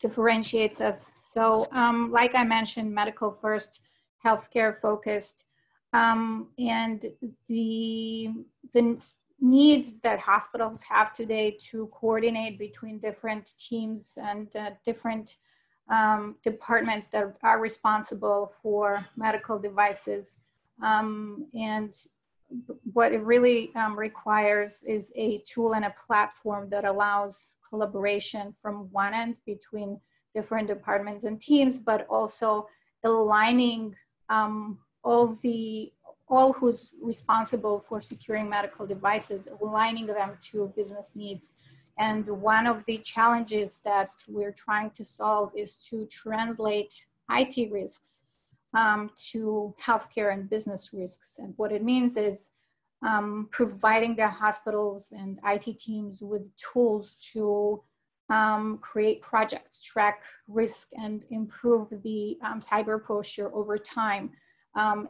differentiates us. So like I mentioned, medical first, healthcare focused, and the needs that hospitals have today to coordinate between different teams and different departments that are responsible for medical devices. And what it really requires is a tool and a platform that allows collaboration from one end between different departments and teams, but also aligning all who's responsible for securing medical devices, aligning them to business needs. And one of the challenges that we're trying to solve is to translate IT risks to healthcare and business risks. And what it means is providing the hospitals and IT teams with tools to create projects, track risk, and improve the cyber posture over time,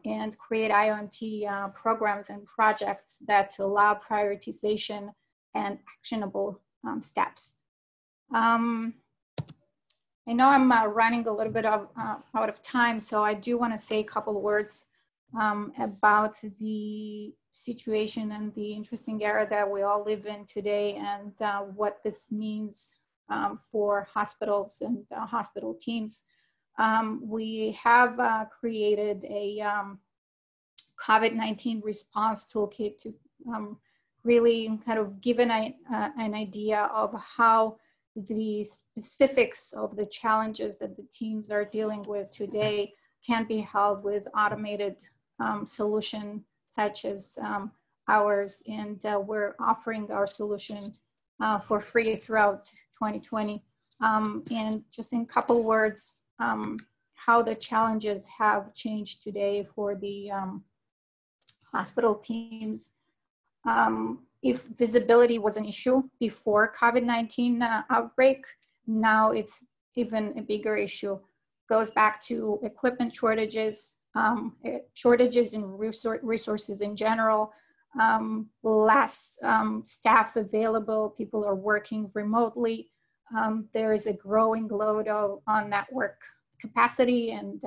and create IoT programs and projects that allow prioritization and actionable steps. I know I'm running a little bit out of time, so I do want to say a couple of words about the situation and the interesting era that we all live in today, and what this means for hospitals and hospital teams. We have created a COVID-19 response toolkit to really kind of give an idea of how the specifics of the challenges that the teams are dealing with today can be held with automated solution such as ours. And we're offering our solution for free throughout 2020. And just in a couple words, how the challenges have changed today for the hospital teams. if visibility was an issue before COVID-19 outbreak, now it's even a bigger issue. Goes back to equipment shortages, shortages in resources in general, less staff available, people are working remotely. There is a growing load on network capacity and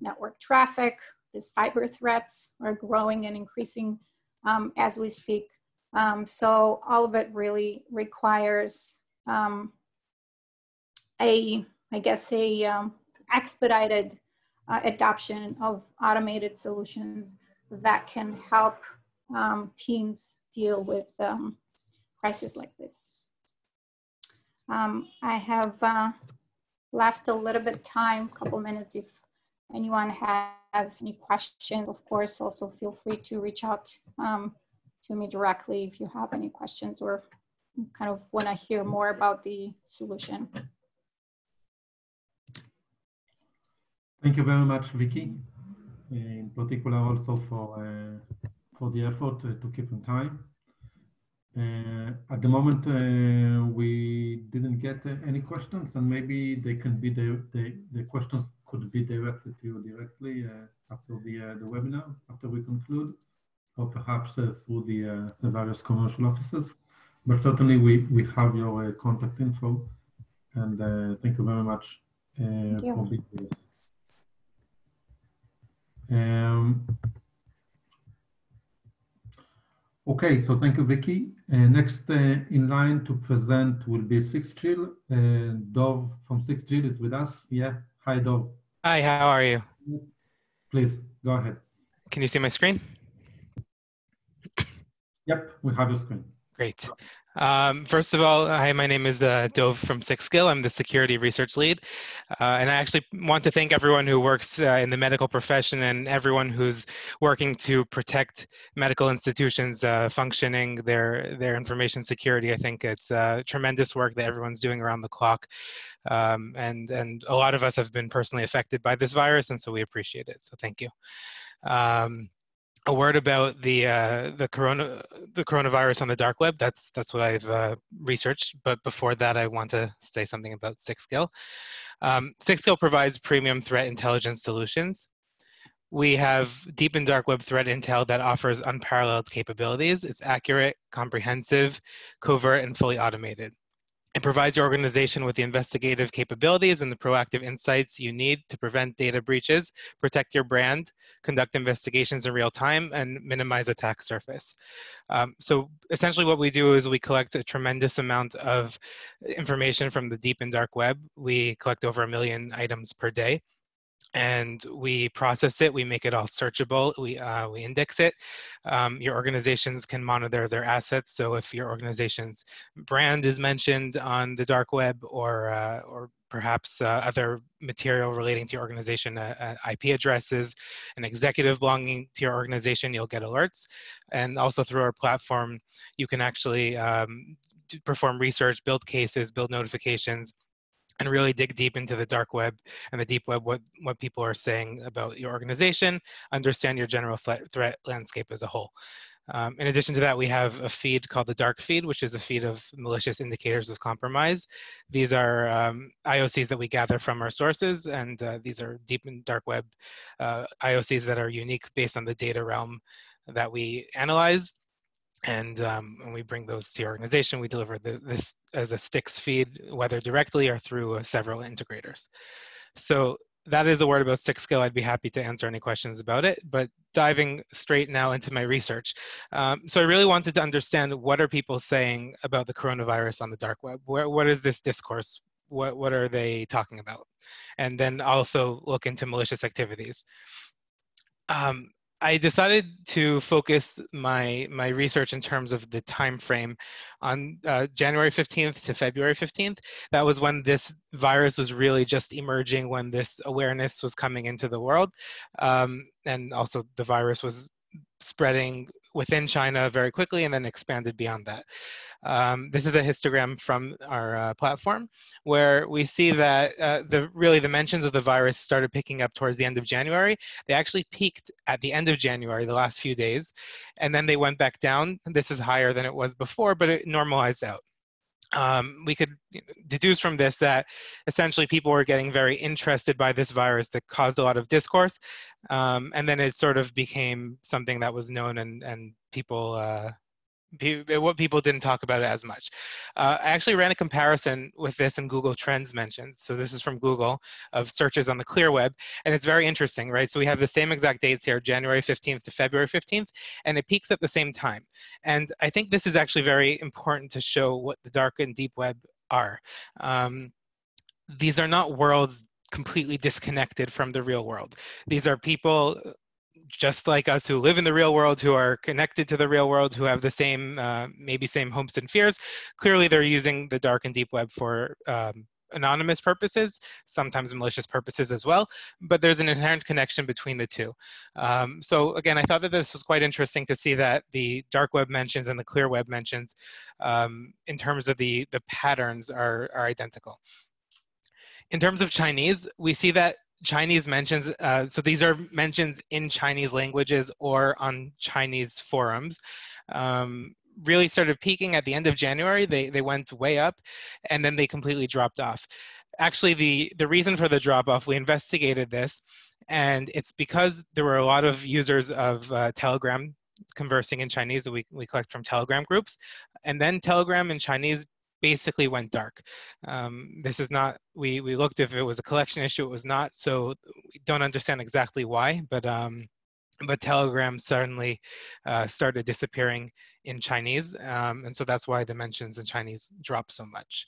network traffic. The cyber threats are growing and increasing as we speak. So all of it really requires expedited adoption of automated solutions that can help teams deal with crises like this. I have left a little bit of time, a couple minutes, if anyone has any questions. Of course, also feel free to reach out to me directly if you have any questions or kind of want to hear more about the solution. Thank you very much, Vicky, in particular also for the effort to keep in time. At the moment, we didn't get any questions, and maybe they can be the questions could be directed to you directly after the webinar, after we conclude, or perhaps through the various commercial offices. But certainly we have your contact info, and thank you very much for being with us. Okay, so thank you, Vicky. Next in line to present will be 6GIL. Dov from 6GIL is with us. Yeah, hi, Dov. Hi, how are you? Yes. Please, go ahead. Can you see my screen? Yep, we have your screen. Great. First of all, hi, my name is Dov from 6GIL. I'm the security research lead. And I actually want to thank everyone who works in the medical profession and everyone who's working to protect medical institutions functioning, their information security. I think it's tremendous work that everyone's doing around the clock. And a lot of us have been personally affected by this virus, and so we appreciate it. So thank you. A word about the coronavirus on the dark web. That's what I've researched. But before that, I want to say something about 6GIL. 6GIL provides premium threat intelligence solutions. We have deep and dark web threat intel that offers unparalleled capabilities. It's accurate, comprehensive, covert, and fully automated. It provides your organization with the investigative capabilities and the proactive insights you need to prevent data breaches, protect your brand, conduct investigations in real time, and minimize attack surface. So essentially what we do is we collect a tremendous amount of information from the deep and dark web. We collect over 1 million items per day. And we process it, we make it all searchable, we index it. Your organizations can monitor their assets. So if your organization's brand is mentioned on the dark web or perhaps other material relating to your organization, IP addresses, an executive belonging to your organization, you'll get alerts. And also through our platform, you can actually perform research, build cases, build notifications, and really dig deep into the dark web and the deep web, what people are saying about your organization, understand your general threat landscape as a whole. In addition to that, we have a feed called the dark feed, which is a feed of malicious indicators of compromise. These are IOCs that we gather from our sources, and these are deep and dark web IOCs that are unique based on the data realm that we analyze. And when we bring those to your organization, we deliver this as a STIX feed, whether directly or through several integrators. So that is a word about 6GIL. I'd be happy to answer any questions about it, but diving straight now into my research. So I really wanted to understand, what are people saying about the coronavirus on the dark web? What is this discourse? What are they talking about? And then also look into malicious activities. I decided to focus my research in terms of the time frame on January 15th to February 15th. That was when this virus was really just emerging, when this awareness was coming into the world. And also the virus was spreading within China very quickly and then expanded beyond that. This is a histogram from our platform where we see that the mentions of the virus started picking up towards the end of January. They actually peaked at the end of January, the last few days, and then they went back down. This is higher than it was before, but it normalized out. We could deduce from this that essentially people were getting very interested by this virus that caused a lot of discourse, and then it sort of became something that was known, and people what people didn't talk about it as much. I actually ran a comparison with this in Google Trends mentions. So this is from Google of searches on the clear web, and it's very interesting, right? So we have the same exact dates here, January 15th to February 15th, and it peaks at the same time. And I think this is actually very important to show what the dark and deep web are. These are not worlds completely disconnected from the real world. These are people just like us who live in the real world, who are connected to the real world, who have the same, maybe same hopes and fears. Clearly, they're using the dark and deep web for anonymous purposes, sometimes malicious purposes as well, but there's an inherent connection between the two. So again, I thought that this was quite interesting to see that the dark web mentions and the clear web mentions, in terms of the patterns, are identical. In terms of Chinese, we see that Chinese mentions, so these are mentions in Chinese languages or on Chinese forums, really started peaking at the end of January. They went way up, and then they completely dropped off. Actually, the reason for the drop off, we investigated this, and it's because there were a lot of users of Telegram conversing in Chinese that we collect from Telegram groups, and then Telegram in Chinese basically went dark. This is not, we looked if it was a collection issue, it was not, so we don't understand exactly why, but Telegram certainly started disappearing in Chinese, and so that's why the mentions in Chinese dropped so much.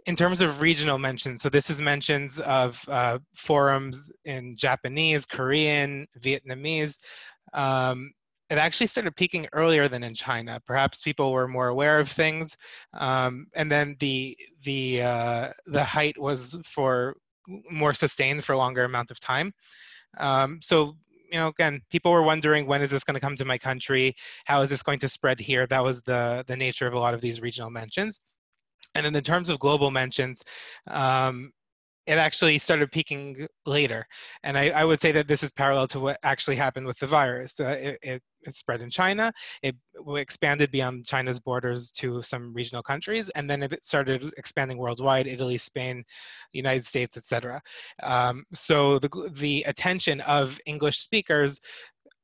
In terms of regional mentions, so this is mentions of forums in Japanese, Korean, Vietnamese. It actually started peaking earlier than in China. Perhaps people were more aware of things, and then the height was for more sustained for a longer amount of time. So again, people were wondering, when is this going to come to my country? How is this going to spread here? That was the nature of a lot of these regional mentions. And then in terms of global mentions, it actually started peaking later. And I would say that this is parallel to what actually happened with the virus. It spread in China, it expanded beyond China's borders to some regional countries, and then it started expanding worldwide, Italy, Spain, United States, etc. So the attention of English speakers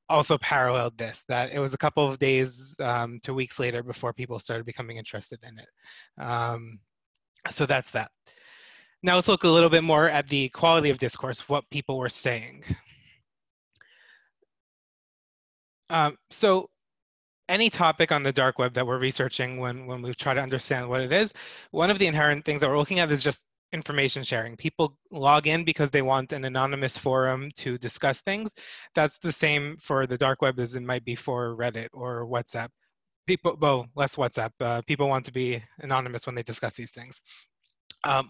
also paralleled this, that it was a couple of days to weeks later before people started becoming interested in it. So that's that. Now let's look a little bit more at the quality of discourse, what people were saying. So any topic on the dark web that we're researching when we try to understand what it is, one of the inherent things that we're looking at is just information sharing. People log in because they want an anonymous forum to discuss things. That's the same for the dark web as it might be for Reddit or WhatsApp. Less WhatsApp. People want to be anonymous when they discuss these things.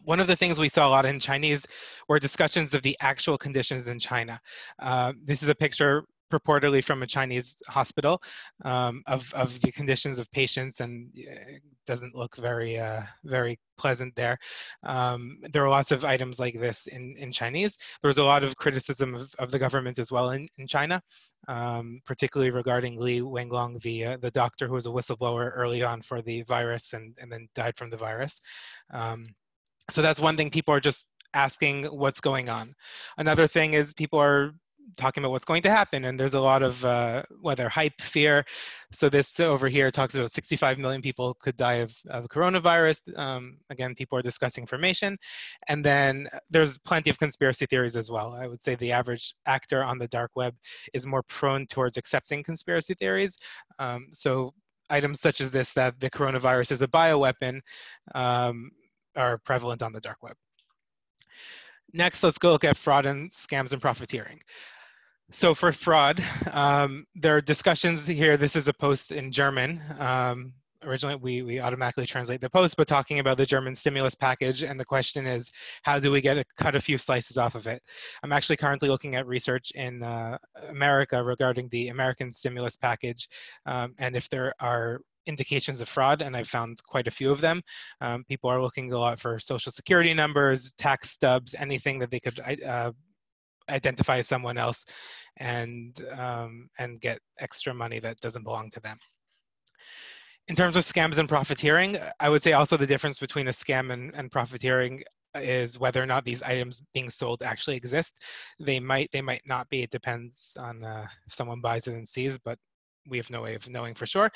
One of the things we saw a lot in Chinese were discussions of the actual conditions in China. This is a picture purportedly from a Chinese hospital of the conditions of patients, and it doesn't look very pleasant there. There are lots of items like this in Chinese. There was a lot of criticism of the government as well in China, particularly regarding Li Wenglong, the doctor who was a whistleblower early on for the virus and then died from the virus. So that's one thing. People are just asking what's going on. Another thing is people are talking about what's going to happen, and there's a lot of whether hype, fear. So this over here talks about 65 million people could die of coronavirus. Again, people are discussing information, and then there's plenty of conspiracy theories as well. I would say the average actor on the dark web is more prone towards accepting conspiracy theories. So items such as this, that the coronavirus is a bioweapon, are prevalent on the dark web. Next, let's go look at fraud and scams and profiteering. So for fraud, there are discussions here. This is a post in German originally we automatically translate the post, but talking about the German stimulus package, and the question is, how do we cut a few slices off of it? I'm actually currently looking at research in America regarding the American stimulus package, and if there are indications of fraud, and I've found quite a few of them. People are looking a lot for social security numbers, tax stubs, anything that they could identify as someone else, and get extra money that doesn't belong to them. In terms of scams and profiteering, I would say also the difference between a scam and profiteering is whether or not these items being sold actually exist. They might not be. It depends on if someone buys it and sees, but we have no way of knowing for sure.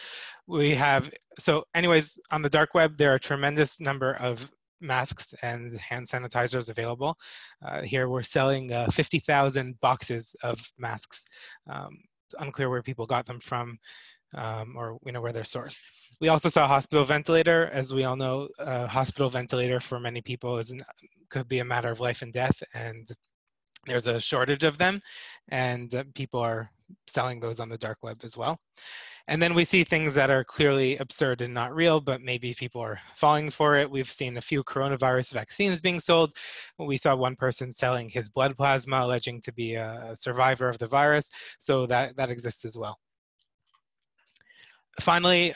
So anyways, on the dark web, there are a tremendous number of masks and hand sanitizers available. Here we're selling 50,000 boxes of masks. It's unclear where people got them from, or where they're sourced. We also saw a hospital ventilator. As we all know, a hospital ventilator for many people could be a matter of life and death, and there's a shortage of them, and people are selling those on the dark web as well. And then we see things that are clearly absurd and not real, but maybe people are falling for it. We've seen a few coronavirus vaccines being sold. We saw one person selling his blood plasma, alleging to be a survivor of the virus. So that exists as well. Finally,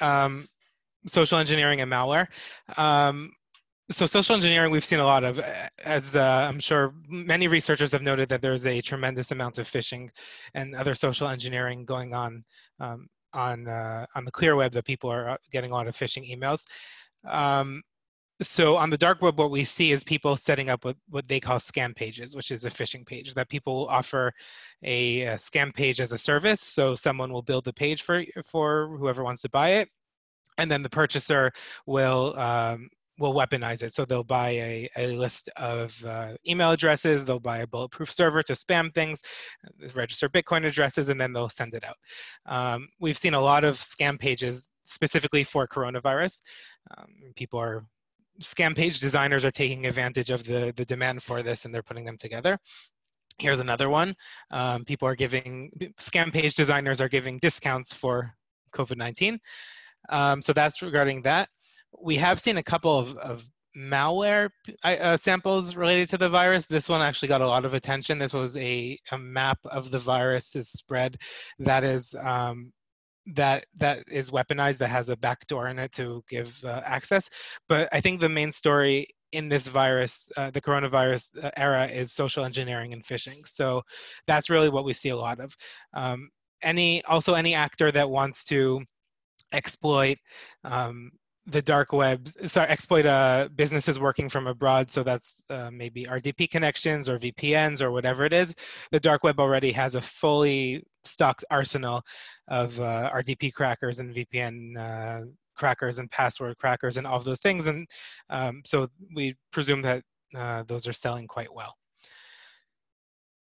social engineering and malware. So social engineering, we've seen a lot of, as I'm sure many researchers have noted, that there's a tremendous amount of phishing and other social engineering going on the clear web, that people are getting a lot of phishing emails. So on the dark web, what we see is people setting up what they call scam pages, which is a phishing page, that people offer a scam page as a service. So someone will build the page for whoever wants to buy it, and then the purchaser will weaponize it. So they'll buy a list of email addresses, they'll buy a bulletproof server to spam things, register Bitcoin addresses, and then they'll send it out. We've seen a lot of scam pages specifically for coronavirus. Scam page designers are taking advantage of the demand for this, and they're putting them together. Here's another one. Scam page designers are giving discounts for COVID-19. So that's regarding that. We have seen a couple of malware samples related to the virus. This one actually got a lot of attention. This was a map of the virus's spread that is weaponized, that has a backdoor in it to give access. But I think the main story in this virus, the coronavirus era, is social engineering and phishing. So that's really what we see a lot of. Any actor that wants to exploit the dark web, exploit businesses working from abroad. So that's maybe RDP connections or VPNs or whatever it is. The dark web already has a fully stocked arsenal of RDP crackers and VPN crackers and password crackers and all of those things. And so we presume that those are selling quite well.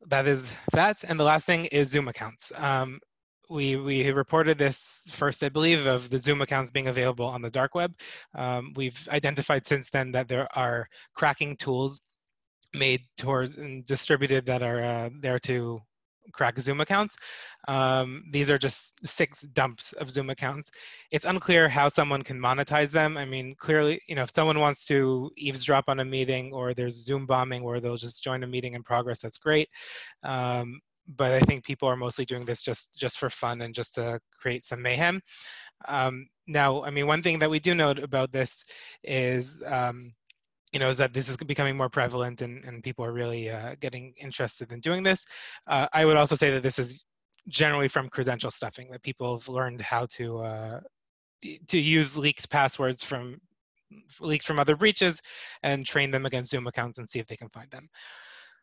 That is that. And the last thing is Zoom accounts. We reported this first, I believe, of the Zoom accounts being available on the dark web. We've identified since then that there are cracking tools made towards and distributed that are there to crack Zoom accounts. These are just 6 dumps of Zoom accounts. It's unclear how someone can monetize them. I mean, clearly, if someone wants to eavesdrop on a meeting, or there's Zoom bombing where they'll just join a meeting in progress, that's great. But I think people are mostly doing this just for fun and just to create some mayhem. Now, I mean, one thing that we do note about this is, is that this is becoming more prevalent, and people are really getting interested in doing this. I would also say that this is generally from credential stuffing, that people have learned how to use leaked passwords from other breaches and train them against Zoom accounts and see if they can find them.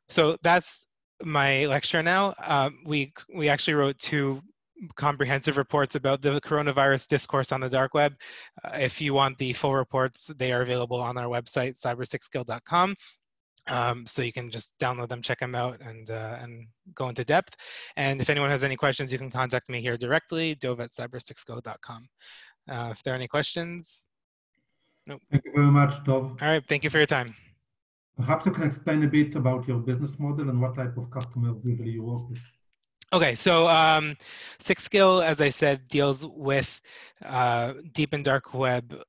So that's my lecture now. We actually wrote 2 comprehensive reports about the coronavirus discourse on the dark web. If you want the full reports, they are available on our website, cyber6skill.com. So you can just download them, check them out, and go into depth. And if anyone has any questions, you can contact me here directly, dove@cyber6skill.com. If there are any questions. Nope. Thank you very much, Dov. All right, thank you for your time. Perhaps you can explain a bit about your business model and what type of customers usually you work with. Okay, so SixSkill, as I said, deals with deep and dark web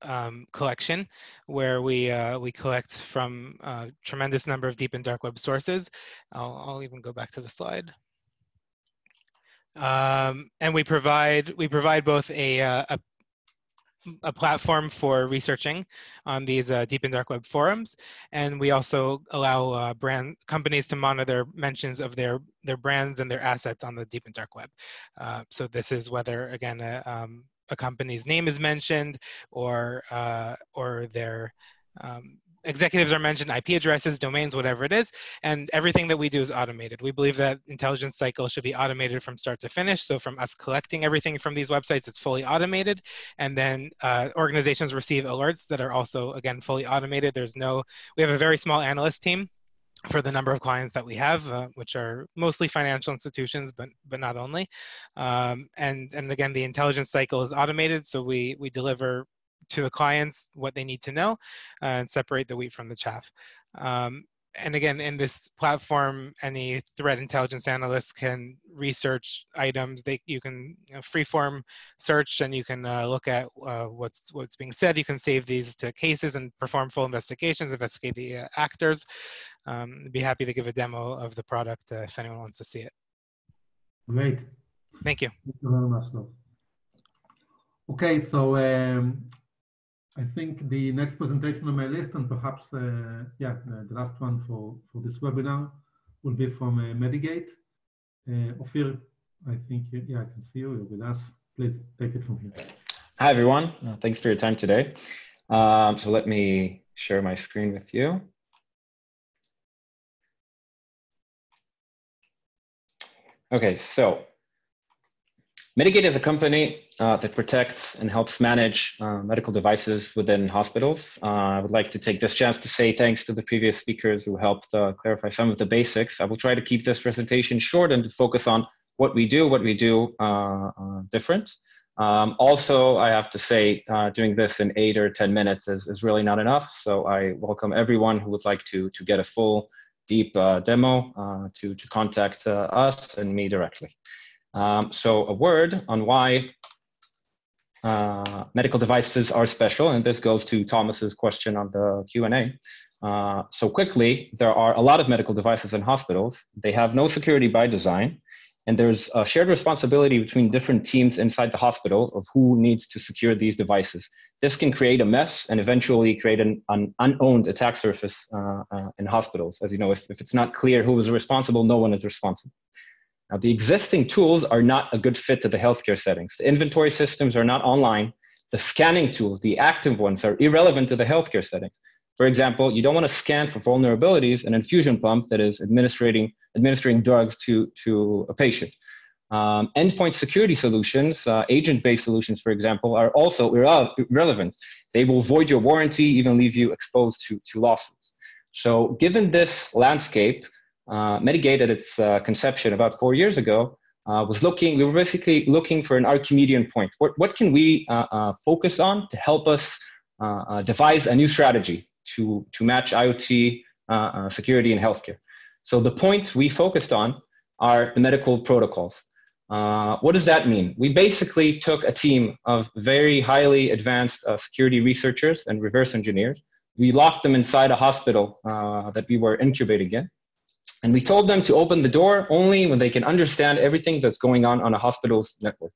collection, where we collect from a tremendous number of deep and dark web sources. I'll even go back to the slide. And we provide both a platform for researching on these deep and dark web forums, and we also allow companies to monitor mentions of their brands and their assets on the deep and dark web. So this is whether, again, a company's name is mentioned, or their executives are mentioned, IP addresses, domains, whatever it is, and everything that we do is automated. We believe that intelligence cycle should be automated from start to finish. So from us collecting everything from these websites, it's fully automated. And then organizations receive alerts that are also, again, fully automated. We have a very small analyst team for the number of clients that we have, which are mostly financial institutions, but not only. And again, the intelligence cycle is automated. So we deliver to the clients what they need to know and separate the wheat from the chaff. And again, in this platform, any threat intelligence analyst can research items. You can free-form search, and you can look at what's being said. You can save these to cases and perform full investigations, investigate the actors. I'd be happy to give a demo of the product if anyone wants to see it. Great. Thank you. Thank you very much, Dov. Okay, so I think the next presentation on my list, and perhaps the last one for this webinar, will be from Medigate. Ophir, I think, I can see you. You're with us. Please take it from here. Hi, everyone. Thanks for your time today. So let me share my screen with you. Okay, so Medigate is a company that protects and helps manage medical devices within hospitals. I would like to take this chance to say thanks to the previous speakers who helped clarify some of the basics. I will try to keep this presentation short and to focus on what we do different. Also, I have to say, doing this in 8 or 10 minutes is really not enough. So I welcome everyone who would like to get a full, deep demo to contact us and me directly. So a word on why medical devices are special, and this goes to Thomas's question on the Q&A. So quickly, there are a lot of medical devices in hospitals. They have no security by design, and there's a shared responsibility between different teams inside the hospital of who needs to secure these devices. This can create a mess and eventually create an unowned attack surface in hospitals. As you know, if it's not clear who is responsible, no one is responsible. Now, the existing tools are not a good fit to the healthcare settings. The inventory systems are not online. The scanning tools, the active ones, are irrelevant to the healthcare settings. For example, you don't want to scan for vulnerabilities an infusion pump that is administering drugs to a patient. Endpoint security solutions, agent-based solutions, for example, are also irrelevant. They will void your warranty, even leave you exposed to lawsuits. So given this landscape, Medigate at its conception about 4 years ago we were basically looking for an Archimedean point. What can we focus on to help us devise a new strategy to match IoT security in healthcare? So the point we focused on are the medical protocols. What does that mean? We basically took a team of very highly advanced security researchers and reverse engineers. We locked them inside a hospital that we were incubating in. And we told them to open the door only when they can understand everything that's going on a hospital's network.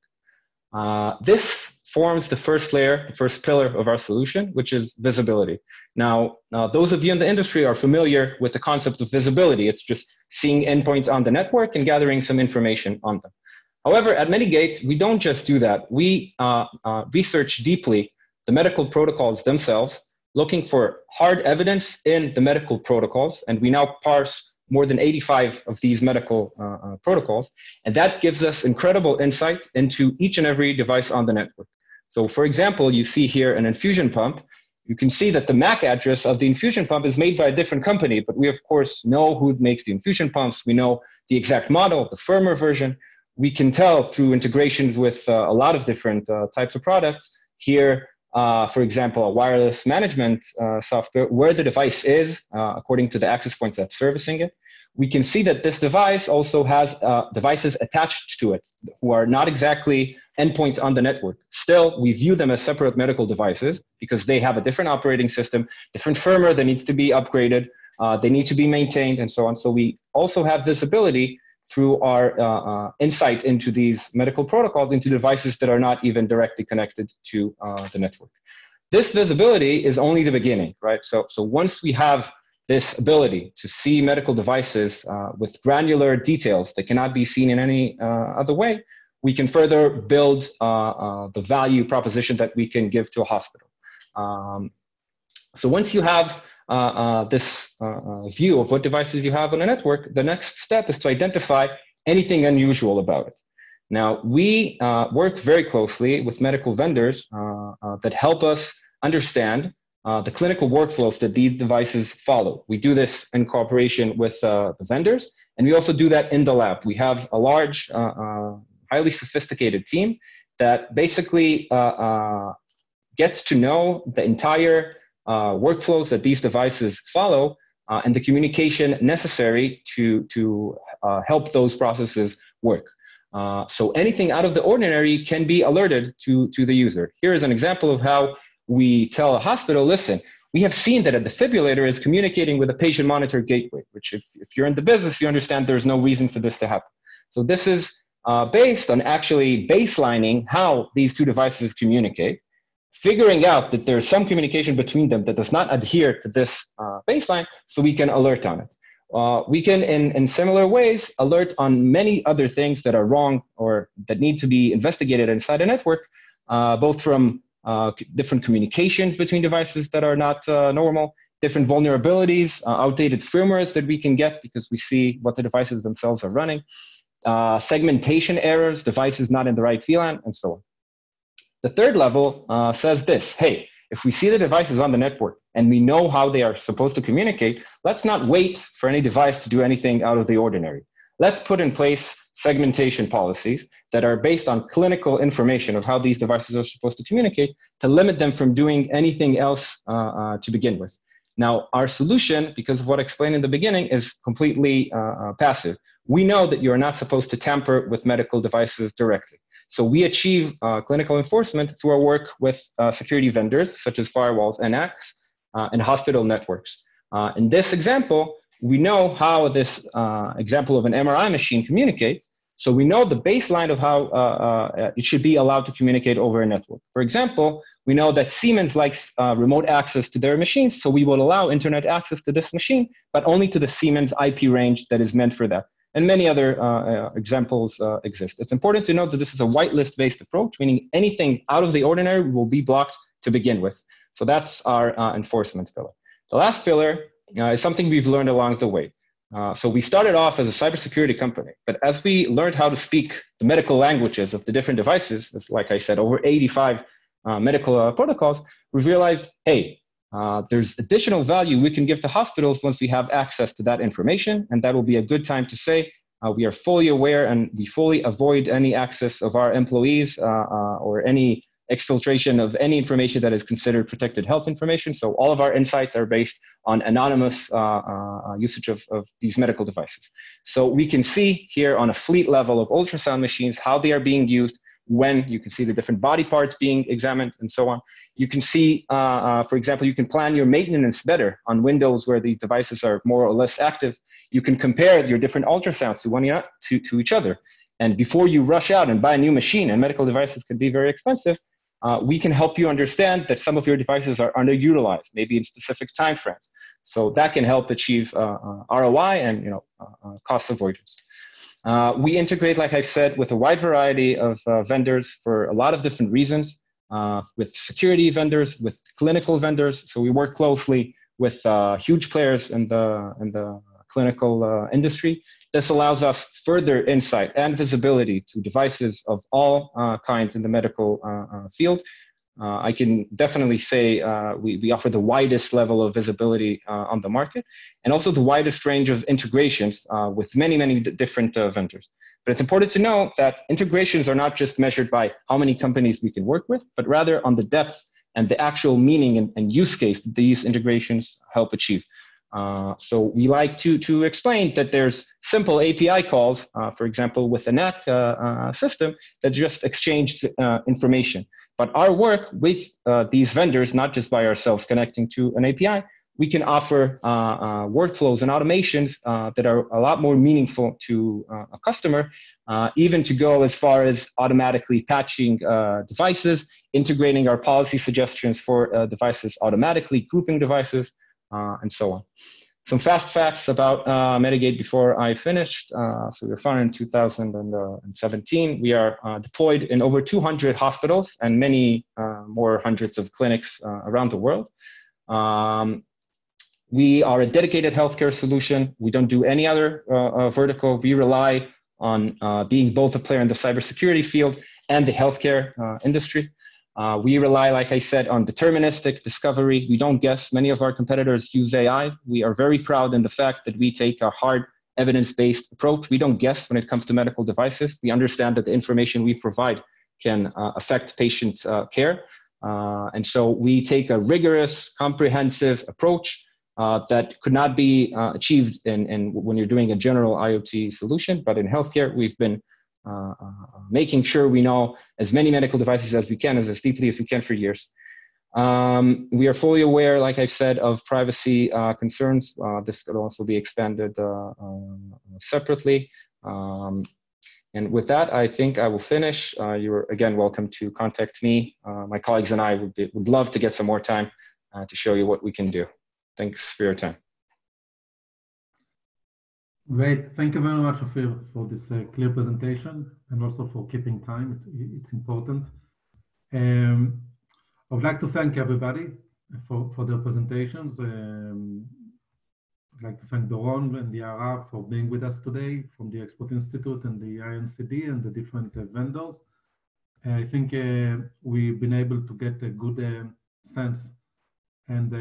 This forms the first layer, the first pillar of our solution, which is visibility. Now, those of you in the industry are familiar with the concept of visibility. It's just seeing endpoints on the network and gathering some information on them. However, at Medigate, we don't just do that. We research deeply the medical protocols themselves, looking for hard evidence in the medical protocols, and we now parse more than 85 of these medical protocols, and that gives us incredible insight into each and every device on the network. So for example, you see here an infusion pump. You can see that the MAC address of the infusion pump is made by a different company, but we of course know who makes the infusion pumps. We know the exact model, the firmware version. We can tell through integrations with a lot of different types of products. Here, for example, a wireless management software, where the device is according to the access points that's servicing it. we can see that this device also has devices attached to it who are not exactly endpoints on the network. Still, we view them as separate medical devices because they have a different operating system, different firmware that needs to be upgraded, they need to be maintained, and so on. So we also have visibility through our insight into these medical protocols into devices that are not even directly connected to the network. This visibility is only the beginning, right? So once we have this ability to see medical devices with granular details that cannot be seen in any other way, we can further build the value proposition that we can give to a hospital. So once you have this view of what devices you have on a network, the next step is to identify anything unusual about it. Now, we work very closely with medical vendors that help us understand the clinical workflows that these devices follow. We do this in cooperation with the vendors, and we also do that in the lab. We have a large, highly sophisticated team that basically gets to know the entire workflows that these devices follow and the communication necessary to help those processes work. So anything out of the ordinary can be alerted to the user. Here is an example of how we tell a hospital, listen, we have seen that a defibrillator is communicating with a patient monitor gateway, which if you're in the business, you understand there's no reason for this to happen. So this is based on actually baselining how these two devices communicate, figuring out that there's some communication between them that does not adhere to this baseline, so we can alert on it. We can, in similar ways, alert on many other things that are wrong or that need to be investigated inside a network, both from different communications between devices that are not normal, different vulnerabilities, outdated firmwares that we can get because we see what the devices themselves are running, segmentation errors, devices not in the right VLAN, and so on. The third level says this, hey, if we see the devices on the network and we know how they are supposed to communicate, let's not wait for any device to do anything out of the ordinary. Let's put in place segmentation policies that are based on clinical information of how these devices are supposed to communicate to limit them from doing anything else to begin with. Now, our solution, because of what I explained in the beginning, is completely passive. We know that you're not supposed to tamper with medical devices directly. So we achieve clinical enforcement through our work with security vendors, such as firewalls and ATTACKS, and hospital networks. In this example, we know how this example of an MRI machine communicates. So we know the baseline of how it should be allowed to communicate over a network. For example, we know that Siemens likes remote access to their machines, so we will allow internet access to this machine, but only to the Siemens IP range that is meant for that. And many other examples exist. It's important to note that this is a whitelist-based approach, meaning anything out of the ordinary will be blocked to begin with. So that's our enforcement pillar. The last pillar is something we've learned along the way. So we started off as a cybersecurity company, but as we learned how to speak the medical languages of the different devices, like I said, over 85 medical protocols, we realized, hey, there's additional value we can give to hospitals once we have access to that information, and that will be a good time to say we are fully aware and we fully avoid any access of our employees or any exfiltration of any information that is considered protected health information. So all of our insights are based on anonymous usage of these medical devices. So we can see here on a fleet level of ultrasound machines how they are being used, when you can see the different body parts being examined and so on. You can see, for example, you can plan your maintenance better on windows where the devices are more or less active. You can compare your different ultrasounds to each other. And before you rush out and buy a new machine, and medical devices can be very expensive, we can help you understand that some of your devices are underutilized, maybe in specific time frames. So that can help achieve ROI and cost avoidance. We integrate, like I said, with a wide variety of vendors for a lot of different reasons, with security vendors, with clinical vendors. So we work closely with huge players in the clinical industry. This allows us further insight and visibility to devices of all kinds in the medical field. I can definitely say we offer the widest level of visibility on the market, and also the widest range of integrations with many, many different vendors. But it's important to know that integrations are not just measured by how many companies we can work with, but rather on the depth and the actual meaning and use case that these integrations help achieve. So we like to explain that there's simple API calls, for example, with the NAC system that just exchange information. But our work with these vendors, not just by ourselves connecting to an API, we can offer workflows and automations that are a lot more meaningful to a customer, even to go as far as automatically patching devices, integrating our policy suggestions for devices automatically, grouping devices, and so on. Some fast facts about Medigate before I finished. So we were founded in 2017. We are deployed in over 200 hospitals and many more hundreds of clinics around the world. We are a dedicated healthcare solution. We don't do any other vertical. We rely on being both a player in the cybersecurity field and the healthcare industry. We rely, like I said, on deterministic discovery. We don't guess. Many of our competitors use AI. We are very proud in the fact that we take a hard evidence-based approach. We don't guess when it comes to medical devices. We understand that the information we provide can affect patient care. And so we take a rigorous, comprehensive approach that could not be achieved when you're doing a general IoT solution. But in healthcare, we've been making sure we know as many medical devices as we can, as deeply as we can for years. We are fully aware, like I said, of privacy concerns. This could also be expanded separately. And with that, I think I will finish. You're again welcome to contact me. My colleagues and I would love to get some more time to show you what we can do. Thanks for your time. Great. Thank you very much, Ophir, for this clear presentation and also for keeping time. It's important. I would like to thank everybody for their presentations. I'd like to thank Doron and the Yara for being with us today from the Export Institute and the INCD and the different vendors. I think we've been able to get a good sense and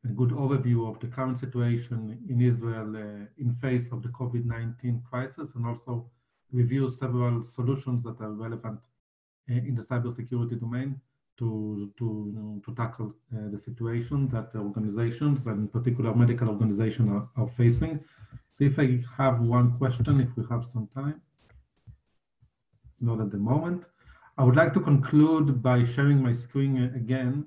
a good overview of the current situation in Israel in face of the COVID-19 crisis, and also review several solutions that are relevant in the cybersecurity domain to tackle the situation that the organizations, and in particular medical organizations, are facing. So if I have one question, if we have some time. Not at the moment. I would like to conclude by sharing my screen again,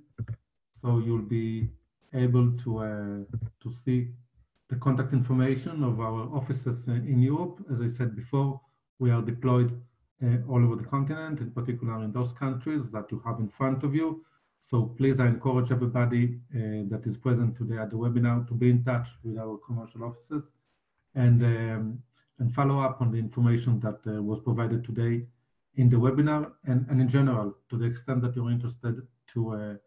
so you'll be able to see the contact information of our offices in Europe. As I said before, we are deployed all over the continent, in particular in those countries that you have in front of you. So please, I encourage everybody that is present today at the webinar to be in touch with our commercial offices and follow up on the information that was provided today in the webinar, and in general, to the extent that you're interested to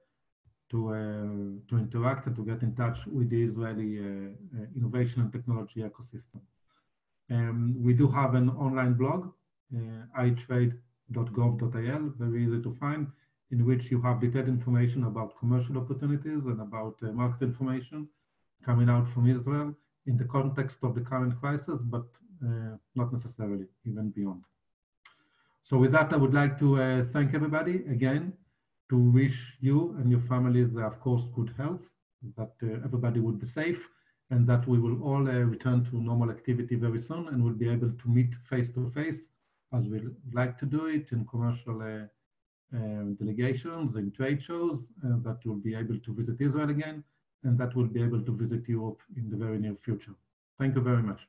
interact and to get in touch with the Israeli innovation and technology ecosystem. We do have an online blog, itrade.gov.il, very easy to find, in which you have detailed information about commercial opportunities and about market information coming out from Israel in the context of the current crisis, but not necessarily, even beyond. So with that, I would like to thank everybody again, to wish you and your families, of course, good health, that everybody would be safe, and that we will all return to normal activity very soon, and we'll be able to meet face-to-face, as we like to do it in commercial delegations, in trade shows, that will be able to visit Israel again, and that will be able to visit Europe in the very near future. Thank you very much.